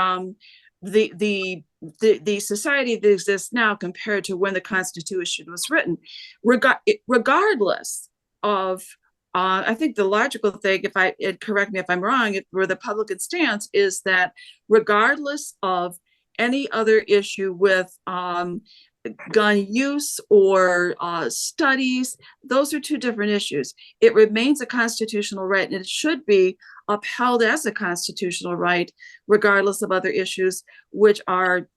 society that exists now compared to when the Constitution was written. Regardless of, I think the logical thing, correct me if I'm wrong, where the Republican stance is that regardless of any other issue with gun use or studies, those are two different issues. It remains a constitutional right, and it should be upheld as a constitutional right, regardless of other issues, which are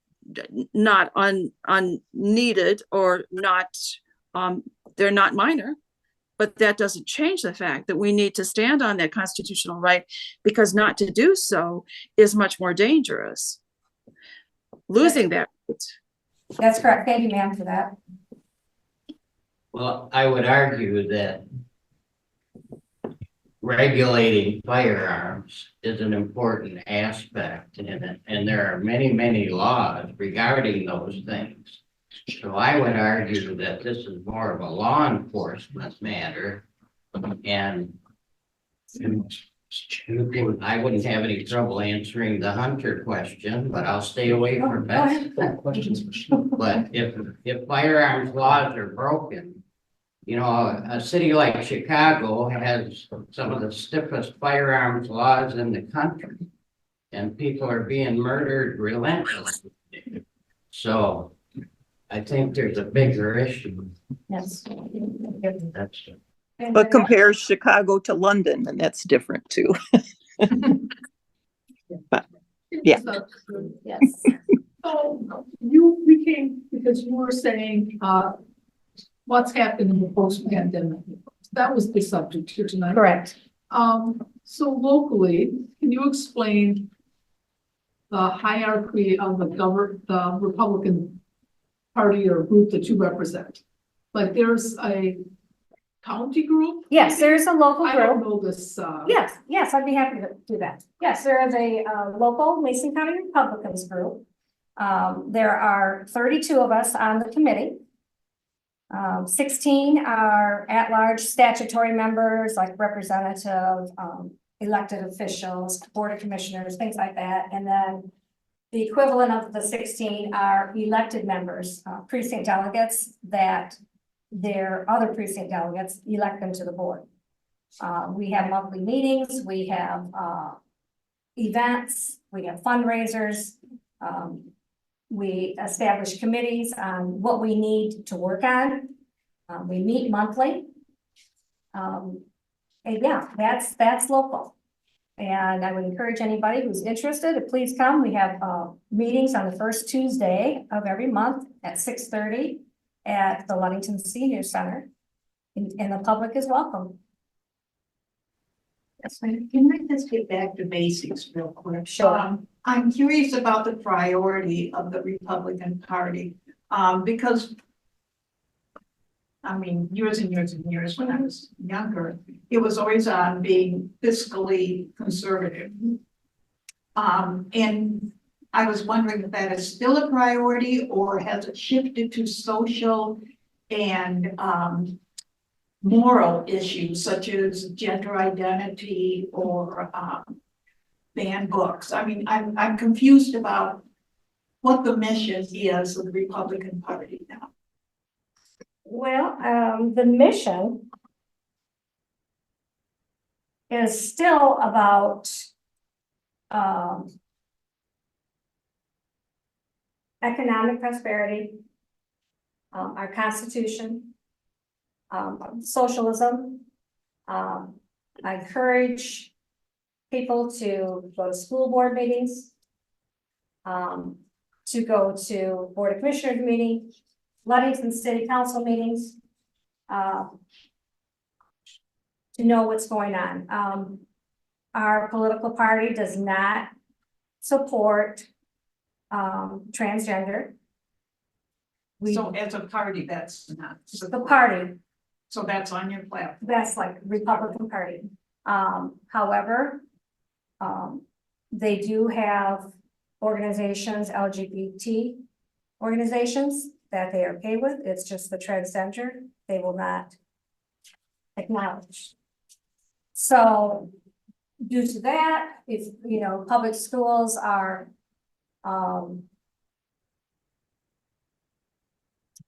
not unneeded or not, they're not minor. But that doesn't change the fact that we need to stand on that constitutional right, because not to do so is much more dangerous. Losing that. That's correct. Thank you, ma'am, for that. Well, I would argue that regulating firearms is an important aspect in it, and there are many, many laws regarding those things. So I would argue that this is more of a law enforcement matter, and I wouldn't have any trouble answering the Hunter question, but I'll stay away from that. But if firearms laws are broken, a city like Chicago has some of the stiffest firearms laws in the country, and people are being murdered relentlessly. So I think there's a bigger issue. Yes. That's it. But compare Chicago to London, and that's different too. But, yeah. Yes. So you became, because you were saying, what's happened in the post-pandemic. That was the subject here tonight. Correct. So locally, can you explain the hierarchy of the Republican Party or group that you represent? Like there's a county group? Yes, there is a local I don't group. know this. Yes, I'd be happy to do that. Yes, there is a local Mason County Republicans group. There are 32 of us on the committee. 16 are at-large statutory members, like representative, elected officials, board of commissioners, things like that. And then the equivalent of the 16 are elected members, precinct delegates that their other precinct delegates elect them to the board. We have monthly meetings, we have events, we have fundraisers. We establish committees on what we need to work on. We meet monthly. And yeah, that's local. And I would encourage anybody who's interested to please come. We have meetings on the first Tuesday of every month at 6:30 at the Ludington Senior Center. And the public is welcome. Yes, ma'am. Can I just get back to basics real quick? Sure. I'm curious about the priority of the Republican Party, because I mean, years and years and years when I was younger, it was always on being fiscally conservative. And I was wondering if that is still a priority, or has it shifted to social and moral issues such as gender identity or ban books. I mean, I'm confused about what the mission is of the Republican Party now. Well, the mission is still about economic prosperity, our Constitution, socialism. I encourage people to go to school board meetings, to go to Board of Commissioners meeting, Ludington City Council meetings, to know what's going on. Our political party does not support transgender. So as a party, that's not The party, so that's on your platform. that's like Republican Party. However, they do have organizations, LGBT organizations, that they are okay with, it's just the transgender, they will not acknowledge. So due to that, if, you know, public schools are, well,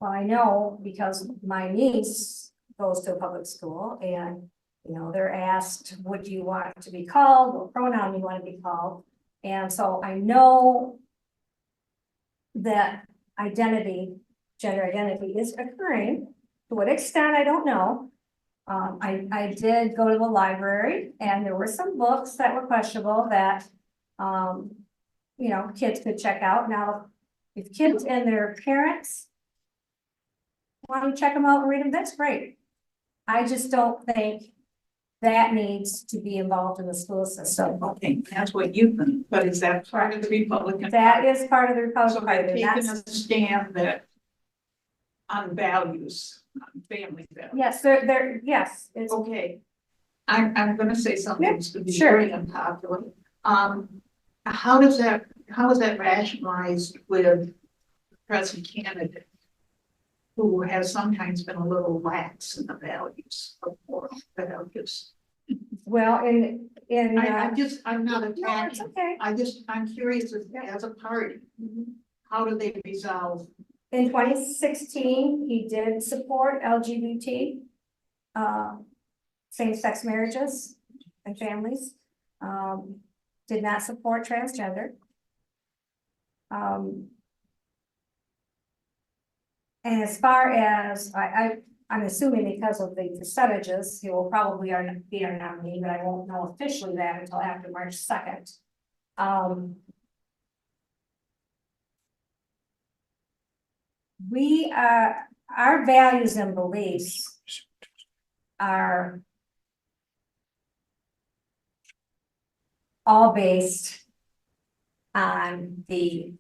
I know because my niece goes to a public school and, you know, they're asked, what do you want to be called? What pronoun you want to be called? And so I know that identity, gender identity is occurring. To what extent, I don't know. I did go to the library and there were some books that were questionable that, you know, kids could check out. Now, if kids and their parents want to check them out and read them, that's great. I just don't think that needs to be involved in the school system. Okay, that's what you think, but is that part of the Republican? That is part of the So Republican they're Party. taking That's, a stand that on values, on family values. yes, they're, yes, it's, Okay. I'm gonna say something that's gonna be sure. very unpopular. How is that rationalized with present candidate who has sometimes been a little lax in the values of moral values? well, I'm not no, it's attacking. okay. I'm curious as a party, how do they resolve? In 2016, he did support LGBT, same-sex marriages and families. Did not support transgender. And as far as, I'm assuming because of the percentages, he will probably be our nominee, but I won't know officially that until after March 2nd. We our values and beliefs are all based on the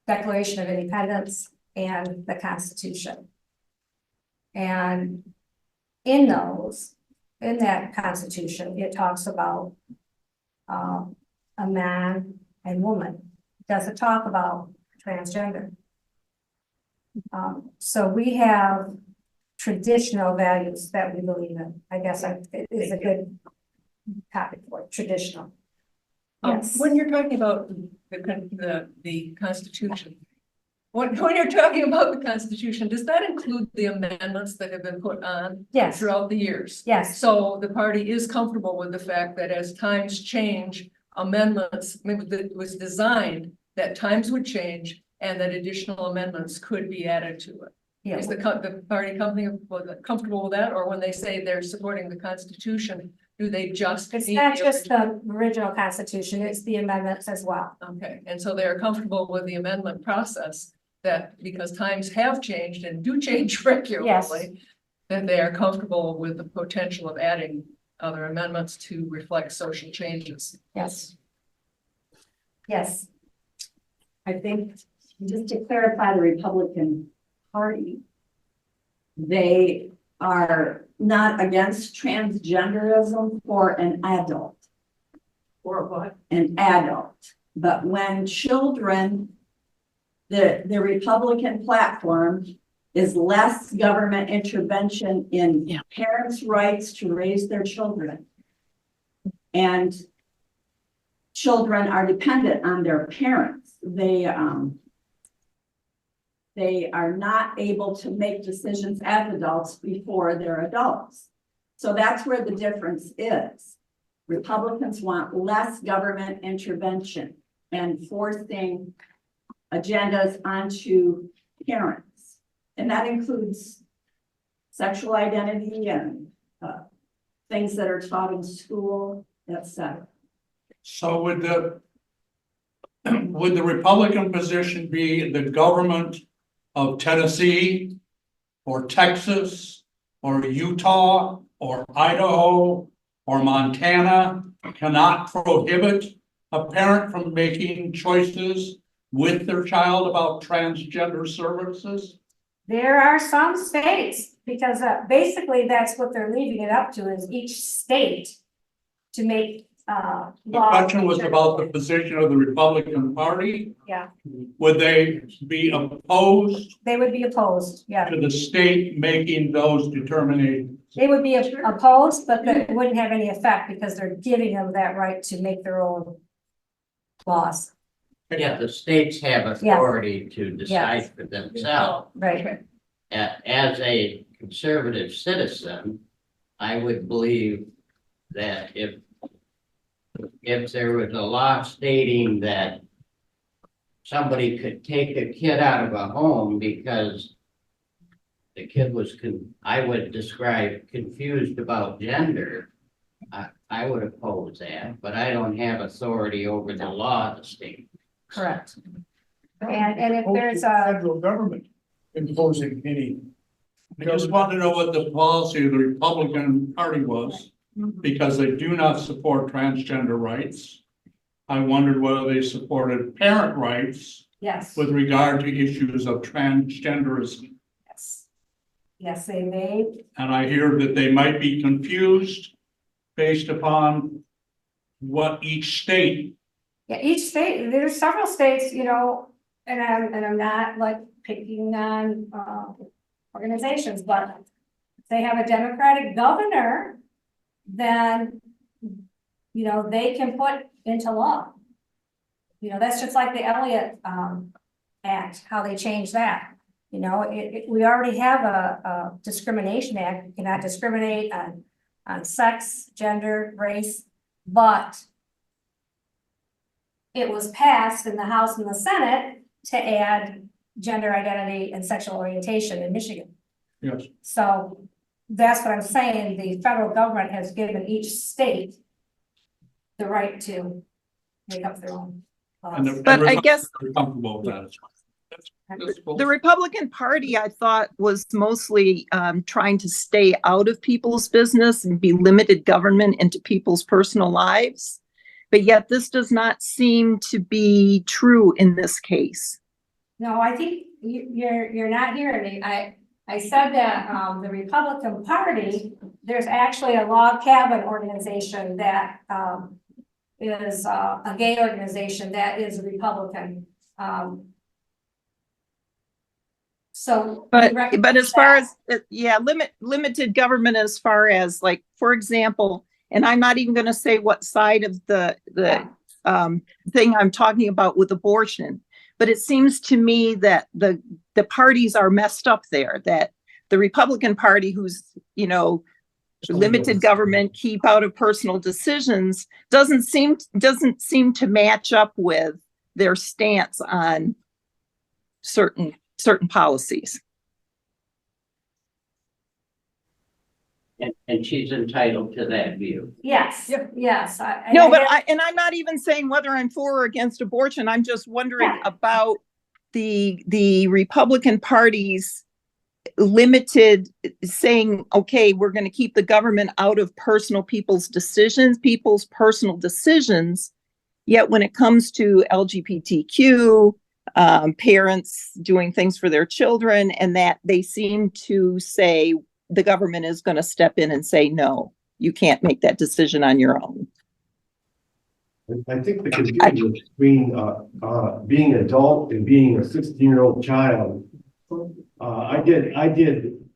Declaration of Independence and the Constitution. And in that Constitution, it talks about a man and woman. It doesn't talk about transgender. So we have traditional values that we believe in. I guess it is a good topic for it, traditional. Yes. When you're talking about the Constitution, when you're talking about the Constitution, does that include the amendments that have been put on Yes, throughout the years? yes, So the party is comfortable with the fact that as times change, amendments, maybe that was designed that times would change and that additional amendments could be added to it. yeah. Is the party comfortable with that? Or when they say they're supporting the Constitution, do they just? It's mean not the just the original Constitution, it's the amendments as well. Okay, and so they're comfortable with the amendment process that because times have changed and do change regularly, that they are comfortable with the potential of adding other amendments to reflect social changes. Yes. Yes, I think, just to clarify the Republican Party, they are not against transgenderism for an adult. Or what? An adult, but when children, the Republican platform is less government intervention in parents' rights to raise their children. And children are dependent on their parents. They are not able to make decisions as adults before they're adults. So that's where the difference is. Republicans want less government intervention and forcing agendas onto parents. And that includes sexual identity and things that are taught in school, etc. So would the Republican position be the government of Tennessee or Texas or Utah or Idaho or Montana cannot prohibit a parent from making choices with their child about transgender services? there are some states, because basically that's what they're leaving it up to, is each state to make The question was about the position of the Republican Party. Yeah, Would they be opposed they would be opposed, yeah. to the state making those determinations? They would be opposed, but that wouldn't have any effect because they're giving them that right to make their own laws. Yeah, the states have authority to decide for themselves. Right. As a conservative citizen, I would believe that if there was a law stating that somebody could take a kid out of a home because the kid was, I would describe confused about gender, I would oppose that, but I don't have authority over the law of the state. Correct. And if there's a, Federal government imposing any. I just want to know what the policy of the Republican Party was, because they do not support transgender rights. I wondered whether they supported parent rights yes, with regard to issues of transgenderism. yes. Yes, they may, And I hear that they might be confused based upon what each state. yeah, each state, there's several states, you know, and I'm not like picking on, organizations, but if they have a Democratic governor, then, you know, they can put into law. You know, that's just like the Elliott, Act, how they changed that. You know, we already have a discrimination act. You cannot discriminate on sex, gender, race, but it was passed in the House and the Senate to add gender identity and sexual orientation in Michigan. Yes. So that's what I'm saying. The federal government has given each state the right to make up their own laws. But I guess Comfortable with that as well. the Republican Party, I thought, was mostly trying to stay out of people's business and be limited government into people's personal lives. But yet this does not seem to be true in this case. No, I think you're not hearing me. I said that the Republican Party, there's actually a log cabin organization that is a gay organization that is a Republican. So. But as far as, limited government as far as, like, for example, and I'm not even going to say what side of the thing I'm talking about with abortion, but it seems to me that the parties are messed up there, that the Republican Party, who's, you know, limited government, keep out of personal decisions, doesn't seem to match up with their stance on certain policies. And she's entitled to that view. Yes, yes. I'm not even saying whether I'm for or against abortion. I'm just wondering about the Republican Party's limited saying, okay, we're going to keep the government out of people's personal decisions. Yet when it comes to LGBTQ, parents doing things for their children, and that they seem to say the government is going to step in and say, no, you can't make that decision on your own. I think the confusion between being an adult and being a 16-year-old child. I did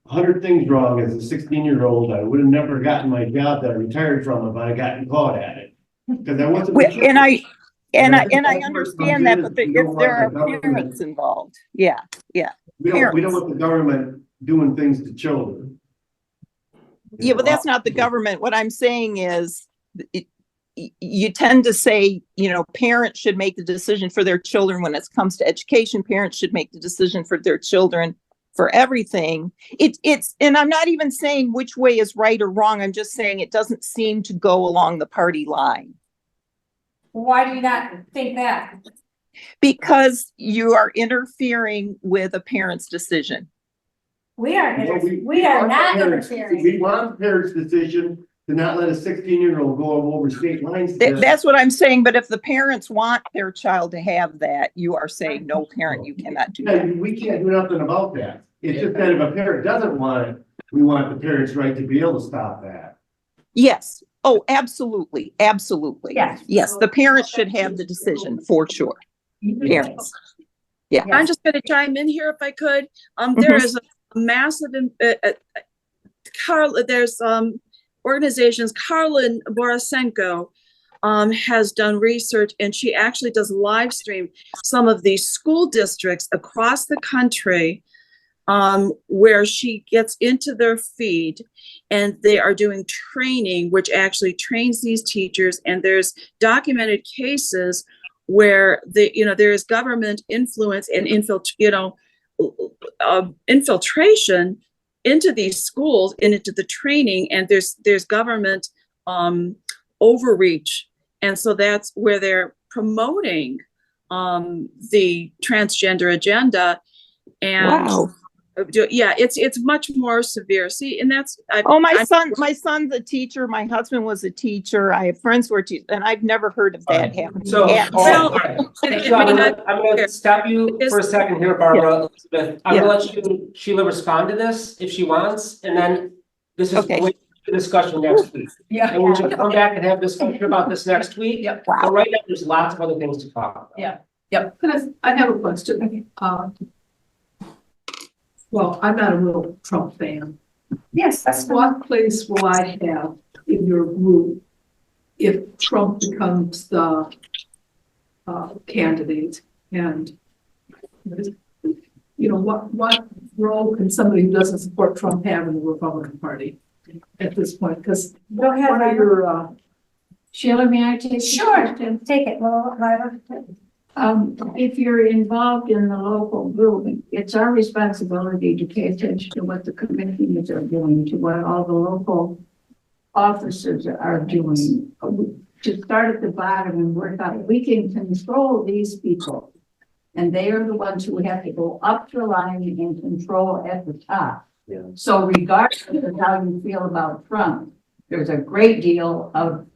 100 things wrong as a 16-year-old. I would have never gotten my job that I retired from if I had gotten caught at it. Because I wasn't. And I understand that, but if there are parents involved, we don't want the government doing things to children. Yeah, but that's not the government. What I'm saying is, you tend to say, you know, parents should make the decision for their children when it comes to education. Parents should make the decision for their children for everything. And I'm not even saying which way is right or wrong. I'm just saying it doesn't seem to go along the party line. Why do you not think that? Because you are interfering with a parent's decision. We are not interfering. We want the parents' decision to not let a 16-year-old go over state lines. That's what I'm saying. But if the parents want their child to have that, you are saying, no, parent, you cannot do that. We can't do nothing about that. It's just that if a parent doesn't want it, we want the parents' right to be able to stop that. Yes, Oh, absolutely, absolutely. Yes. Yes, the parents should have the decision for sure. Parents. Yeah. I'm just gonna chime in here if I could. There is a massive, there's organizations, Karlin Borisenko has done research, and she actually does live stream some of these school districts across the country where she gets into their feed, and they are doing training, which actually trains these teachers. And there's documented cases where there is government influence and infiltration into these schools and into the training, and there's government overreach, and so that's where they're promoting the transgender agenda. And Wow. yeah, it's much more severe. See, and that's My son's a teacher. My husband was a teacher. I have friends who are teachers, and I've never heard of that happening So, at all. all right. So I'm gonna stop you for a second here, Barbara Elizabeth. I'm gonna let Sheila respond to this if she wants, and then this is Okay. the discussion next week. Yeah. And we're gonna come back and have discussion about this next week. Yep. But right now, there's lots of other things to talk about. Yeah. I have a question. Well, I'm not a real Trump fan. Yes, that's What place will I have in your group if Trump becomes the candidate? And what role can somebody who doesn't support Trump have in the Republican Party at this point? Because Go ahead, one of your Sheila, may I take? Sure, take it, well, If you're involved in the local group, it's our responsibility to pay attention to what the commissioners are doing, to what all the local officers are doing. To start at the bottom and work out, we can control these people. And they are the ones who have to go up the line and control at the top. Yeah. So regardless of how you feel about Trump, there's a great deal of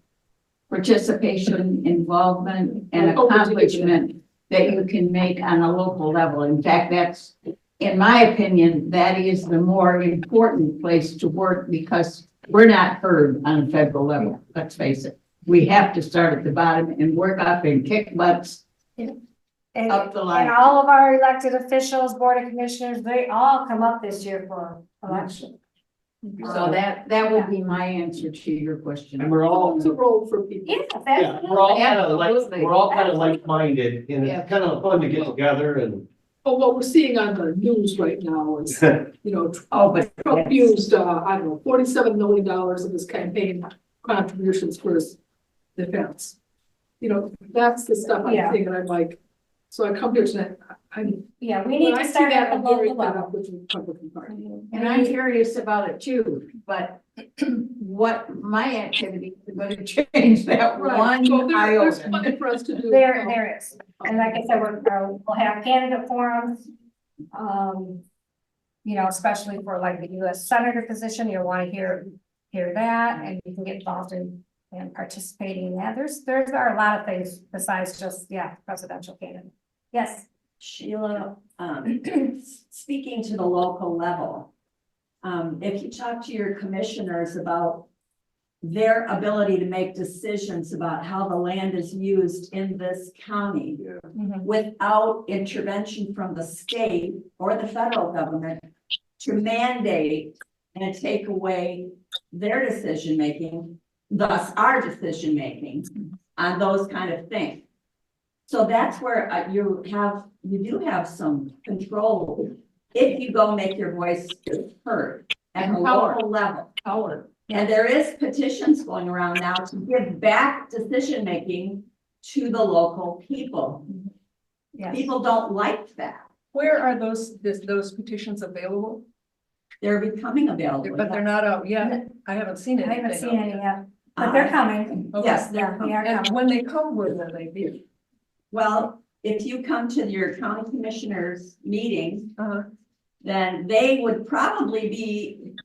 participation, involvement, and accomplishment that you can make on a local level. In fact, that's, in my opinion, that is the more important place to work, because we're not heard on a federal level. Let's face it. We have to start at the bottom and work up and kick butts up the line. And all of our elected officials, board of commissioners, they all come up this year for election. So that would be my answer to your question. And we're all, It's a role for people. Yeah, we're all kind of Absolutely. we're all kind of like-minded, and Yeah. it's kind of fun to get together and. But what we're seeing on the news right now is, Oh, but Trump used, $47 million of his campaign contributions for his defense. That's the stuff I'm Yeah. thinking, I'm like, so I come here tonight, we need to start at the local level. With the Republican Party. And I'm curious about it too, but what my activities are going to change that one So there's iota. plenty for us to do. There is, and like I said, we'll have candidate forums. Especially for like the US Senator position, you'll want to hear that, and you can get involved in and participating in that. There are a lot of things besides just, presidential candidate. Yes. Sheila, speaking to the local level, if you talk to your commissioners about their ability to make decisions about how the land is used in this county without intervention from the state or the federal government to mandate and take away their decision-making, thus our decision-making on those kind of things. So that's where you do have some control if you go make your voice heard at the local level. Power. And there is petitions going around now to give back decision-making to the local people. Yes. People don't like that. Where are those petitions available? They're becoming available. But they're not out yet. I haven't seen I anything. haven't seen any yet, but they're coming. Yes, They are And coming. when they come, where will they be? Well, if you come to your county commissioners meeting, Uh-huh. then they would probably be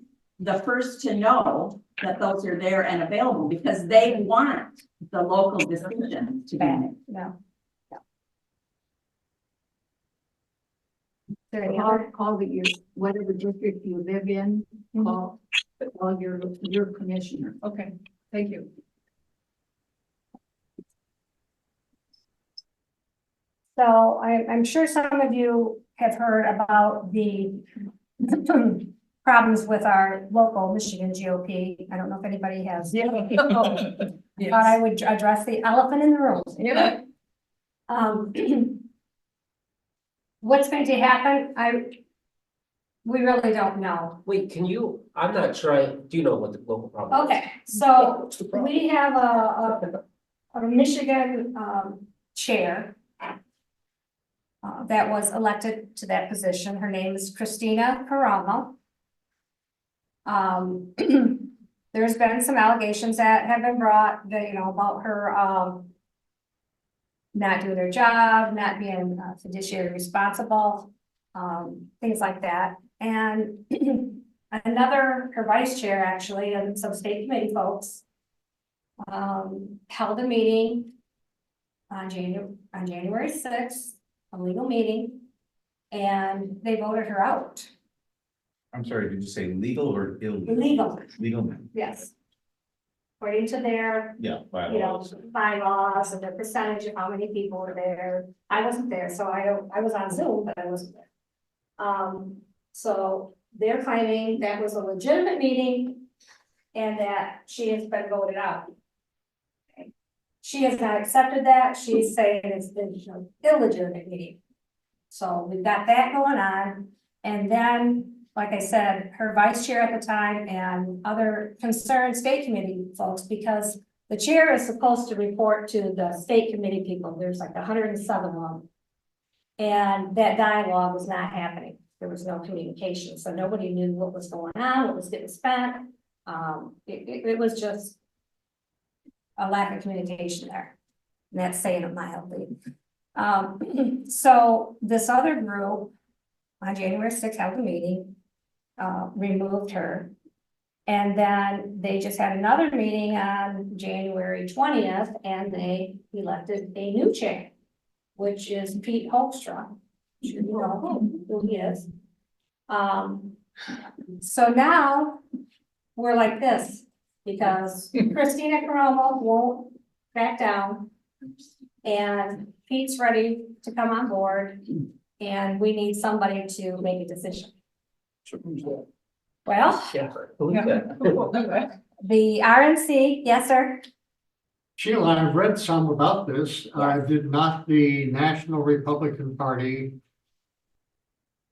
the first to know that those are there and available, because they want the local decision to be made. No. There any other? Call whatever district you live in, call your commissioner. Okay. Thank you. So I'm sure some of you have heard about the problems with our local Michigan GOP. I don't know if anybody has. But I would address the elephant in the room. Yeah. What's going to happen? We really don't know. Wait, I'm not sure do you know what the local problem is? Okay, so What's the problem? we have a Michigan, chair that was elected to that position. Her name is Christina Caramo. There's been some allegations that have been brought that, you know, about her, not doing her job, not being fiduciary responsible, things like that. And her vice chair actually, and some state committee folks held a meeting on January 6th, a legal meeting, and they voted her out. I'm sorry, did you say legal or illegal? Legal, Legal. yes. According to their, Yeah. bylaws and the percentage of how many people were there. I wasn't there, so I was on Zoom, but I wasn't there. So they're claiming that was a legitimate meeting and that she has been voted out. Okay. She has not accepted that. She's saying it's been an illegitimate meeting. So we've got that going on. And then, like I said, her vice chair at the time and other concerned state committee folks, because the chair is supposed to report to the state committee people. There's like 107 of them. And that dialogue was not happening. There was no communication. So nobody knew what was going on, what was getting spent. It was just a lack of communication there. And that's saying it mildly. So this other group on January 6th held a meeting, removed her. And then they just had another meeting on January 20th and they elected a new chair, which is Pete Holmstrom. You know who he is. So now we're like this because Christina Caramo won't back down and Pete's ready to come on board and we need somebody to make a decision. Well, the RNC, yes, sir. Sheila, I've read some about this. Did not the National Republican Party,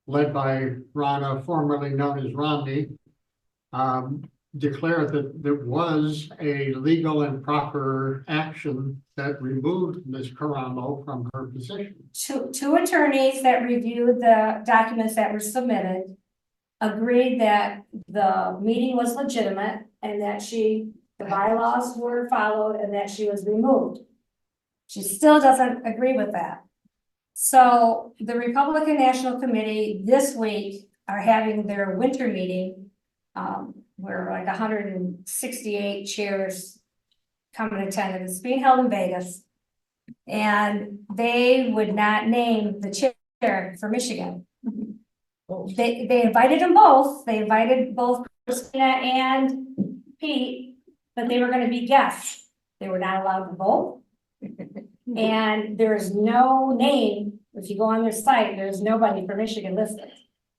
led by Ronna, formerly known as Romney, declare that there was a legal and proper action that removed Ms. Caramo from her position? Two attorneys that reviewed the documents that were submitted agreed that the meeting was legitimate and that the bylaws were followed and that she was removed. She still doesn't agree with that. So the Republican National Committee this week are having their winter meeting. Where like 168 chairs come and attend, and it's being held in Vegas. And they would not name the chair for Michigan. They invited them both. They invited both Christina and Pete, but they were going to be guests. They were not allowed to vote. And there's no name. If you go on their site, there's nobody for Michigan listed.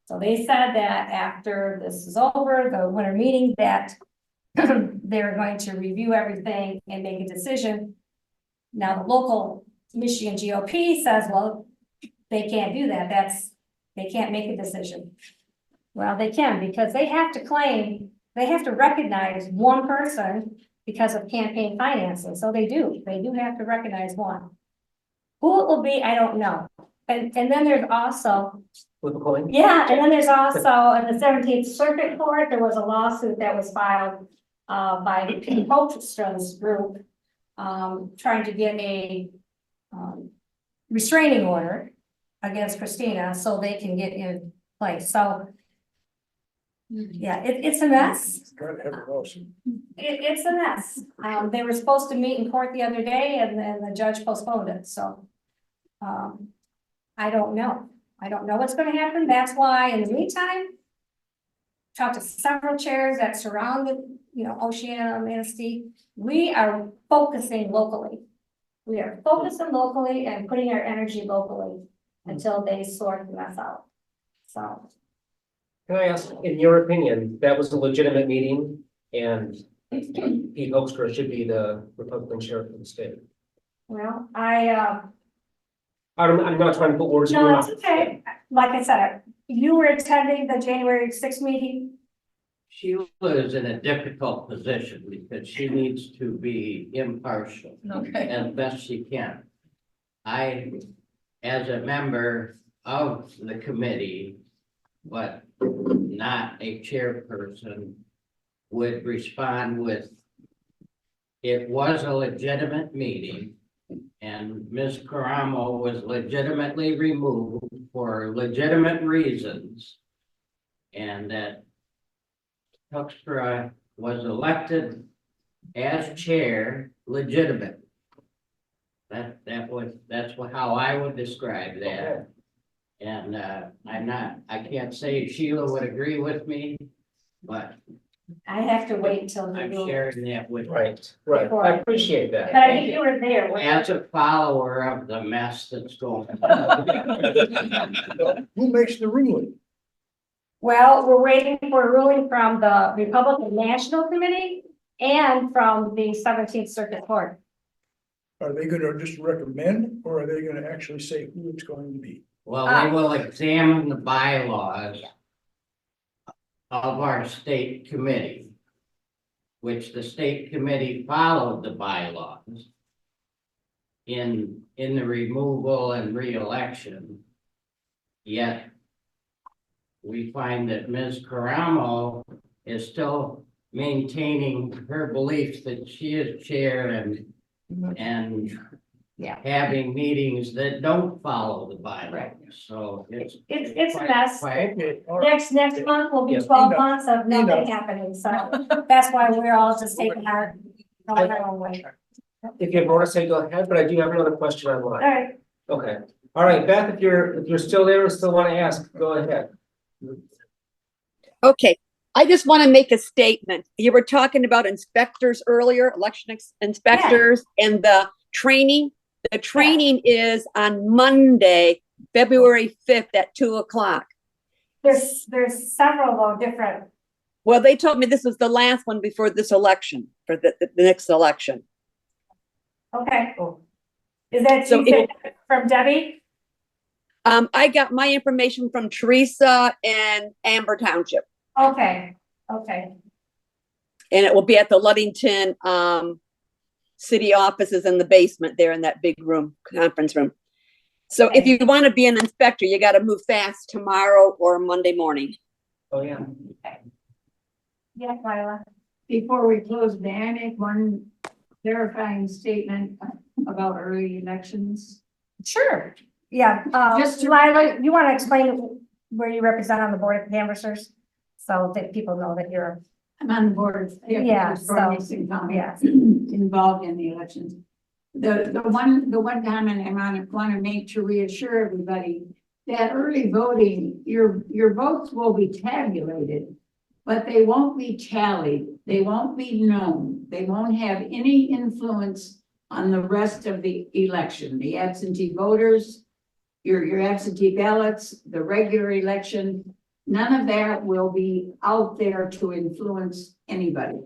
So they said that after this is over, the winter meeting, that they're going to review everything and make a decision. Now, the local Michigan GOP says, well, they can't do that. They can't make a decision. Well, they can, because they have to recognize one person because of campaign financing. So they do have to recognize one. Who it will be, I don't know. And then there's also, yeah, and then there's also in the 17th Circuit Court, there was a lawsuit that was filed by Pete Holmstrom's group trying to get a restraining order against Christina so they can get in place. So yeah, it's a mess. It's a mess. They were supposed to meet in court the other day and then the judge postponed it. So I don't know. I don't know what's going to happen. That's why in the meantime, talked to several chairs that surround you know, Oceana, Manistee, we are focusing locally. We are focusing locally and putting our energy locally until they sort the mess out. So, Can I ask, in your opinion, that was a legitimate meeting and Pete Hoekstra should be the Republican chair for the state? well, I'm not trying to put words in your no, mouth. it's okay. Like I said, you were attending the January 6th meeting. Sheila is in a difficult position because she needs to be impartial Okay. as best she can. I, as a member of the committee, but not a chairperson, would respond with, it was a legitimate meeting and Ms. Caramo was legitimately removed for legitimate reasons. And that Hoekstra was elected as chair legitimate. That's how I would describe that. And I can't say Sheila would agree with me, but I have to wait until the I'm rule. sharing that with. Right, I appreciate that. But I think you were there. As a follower of the mess that's going on. Who makes the ruling? Well, we're waiting for a ruling from the Republican National Committee and from the 17th Circuit Court. Are they gonna just recommend, or are they gonna actually say who it's going to be? Well, they will examine the bylaws of our state committee, which the state committee followed the bylaws in the removal and re-election. Yet we find that Ms. Caramo is still maintaining her beliefs that she is chair and Yeah. having meetings that don't follow the bylaws. So it's It's a quite- mess. quite- Okay, all right. Next month will be Yeah, 12 enough. months of nothing Enough. happening, so that's why we're all just taking our own way. If you have more to say, go ahead, but I do have another question All online. right, Okay, all right, Beth, if you're still there and still want to ask, go ahead. Okay, I just want to make a statement. You were talking about inspectors earlier, election inspectors and the training. The training is on Monday, February 5th at 2:00. there's several though different. Well, they told me this was the last one before this election, for the next election. Okay. Is that So from Debbie? I got my information from Teresa and Amber Township, Okay, and it will be at the Ludington, city offices in the basement there in that big room, conference room. So if you want to be an inspector, you got to move fast tomorrow or Monday morning. Oh, yeah. yeah, Lila. Before we close, may I make one clarifying statement about early elections? Sure. Yeah, Just to- Lila, you want to explain where you represent on the board of canvassers? So that people know that you're. I'm on the board. Yeah, For so, Mason County, yes. involved in the elections. The one comment I want to make to reassure everybody that early voting, your votes will be tabulated, but they won't be tallied. They won't be known. They won't have any influence on the rest of the election. The absentee voters, your absentee ballots, the regular election, none of that will be out there to influence anybody.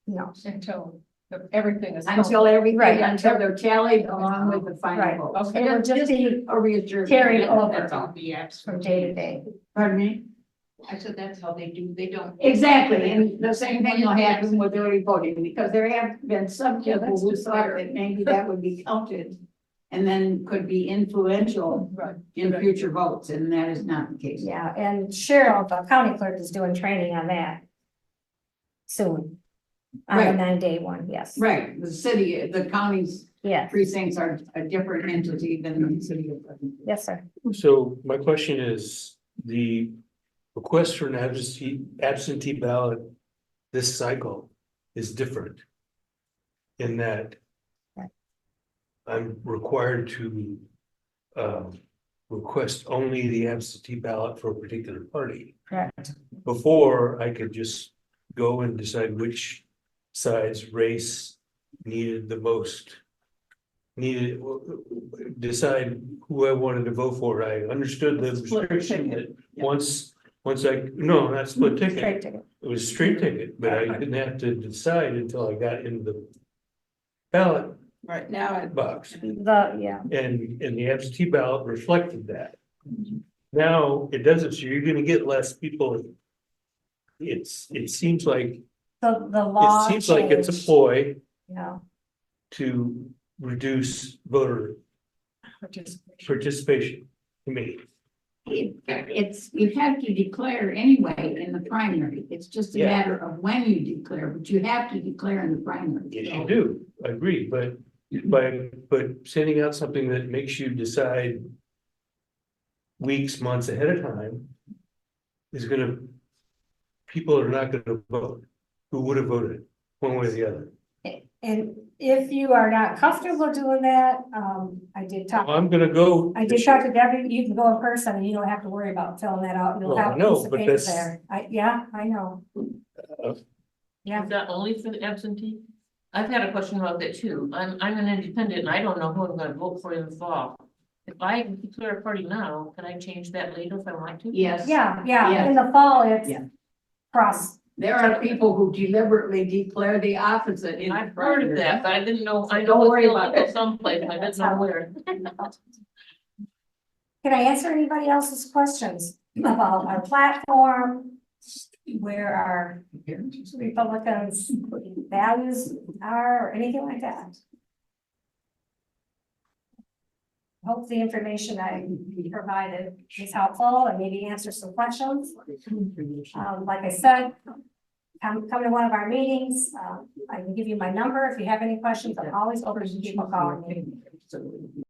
No. Until everything is. Until everything, Right. until they're tallied along with the Right. final votes. Okay. It'll just be A reassurance. carried over That's all. from day to day. Pardon me? I said that's how they do, they don't. Exactly, and the same thing will happen with early voting, because there have been some Yeah, people that's who just thought fair. that maybe that would be counted and then could be influential Right. in future votes, and that is not the case. Yeah, and Cheryl, the county clerk, is doing training on that soon. On the Right. 9-day one, yes. Right, the county's Yes, precincts are a different entity than the city of. yes, sir. So my question is, the request for an absentee ballot this cycle is different in that I'm required to request only the absentee ballot for a particular party. Correct. Before, I could just go and decide which sides, race needed the most. Decide who I wanted to vote for. I understood the restriction that once no, not split ticket. Straight ticket. It was straight ticket, but I didn't have to decide until I got into the ballot Right now, box. Yeah. And the absentee ballot reflected that. Now it doesn't, so you're gonna get less people. It seems like, The law. it's a changed. ploy Yeah. to reduce voter participation to me. you have to declare anyway in the primary. It's just a Yeah. matter of when you declare, but you have to declare in the primary. Yes, you do, I agree, but sending out something that makes you decide weeks, months ahead of time is gonna, people are not gonna vote who would have voted one way or the other. And if you are not comfortable doing that, I did talk. I'm gonna go. I did talk to Debbie, you can go in person and you don't have to worry about filling that out. You'll Well, I have a know, piece of but paper that's- there. I know. Yeah. Is that only for the absentee? I've had a question about that too. I'm an independent and I don't know who I'm gonna vote for in the fall. If I declare a party now, can I change that later if I want to? Yes. Yeah, in the fall, it's Yeah. cross. There are people who deliberately declare the opposite. in the I've heard of primary. that, but I didn't know, I Don't know worry it's about illegal it. someplace, I didn't know where. Can I answer anybody else's questions about our platform? Where our Republicans' values are, or anything like that? Hope the information I provided is helpful and maybe answer some questions. Like I said, come to one of our meetings. I can give you my number if you have any questions. I'm always open to people calling me.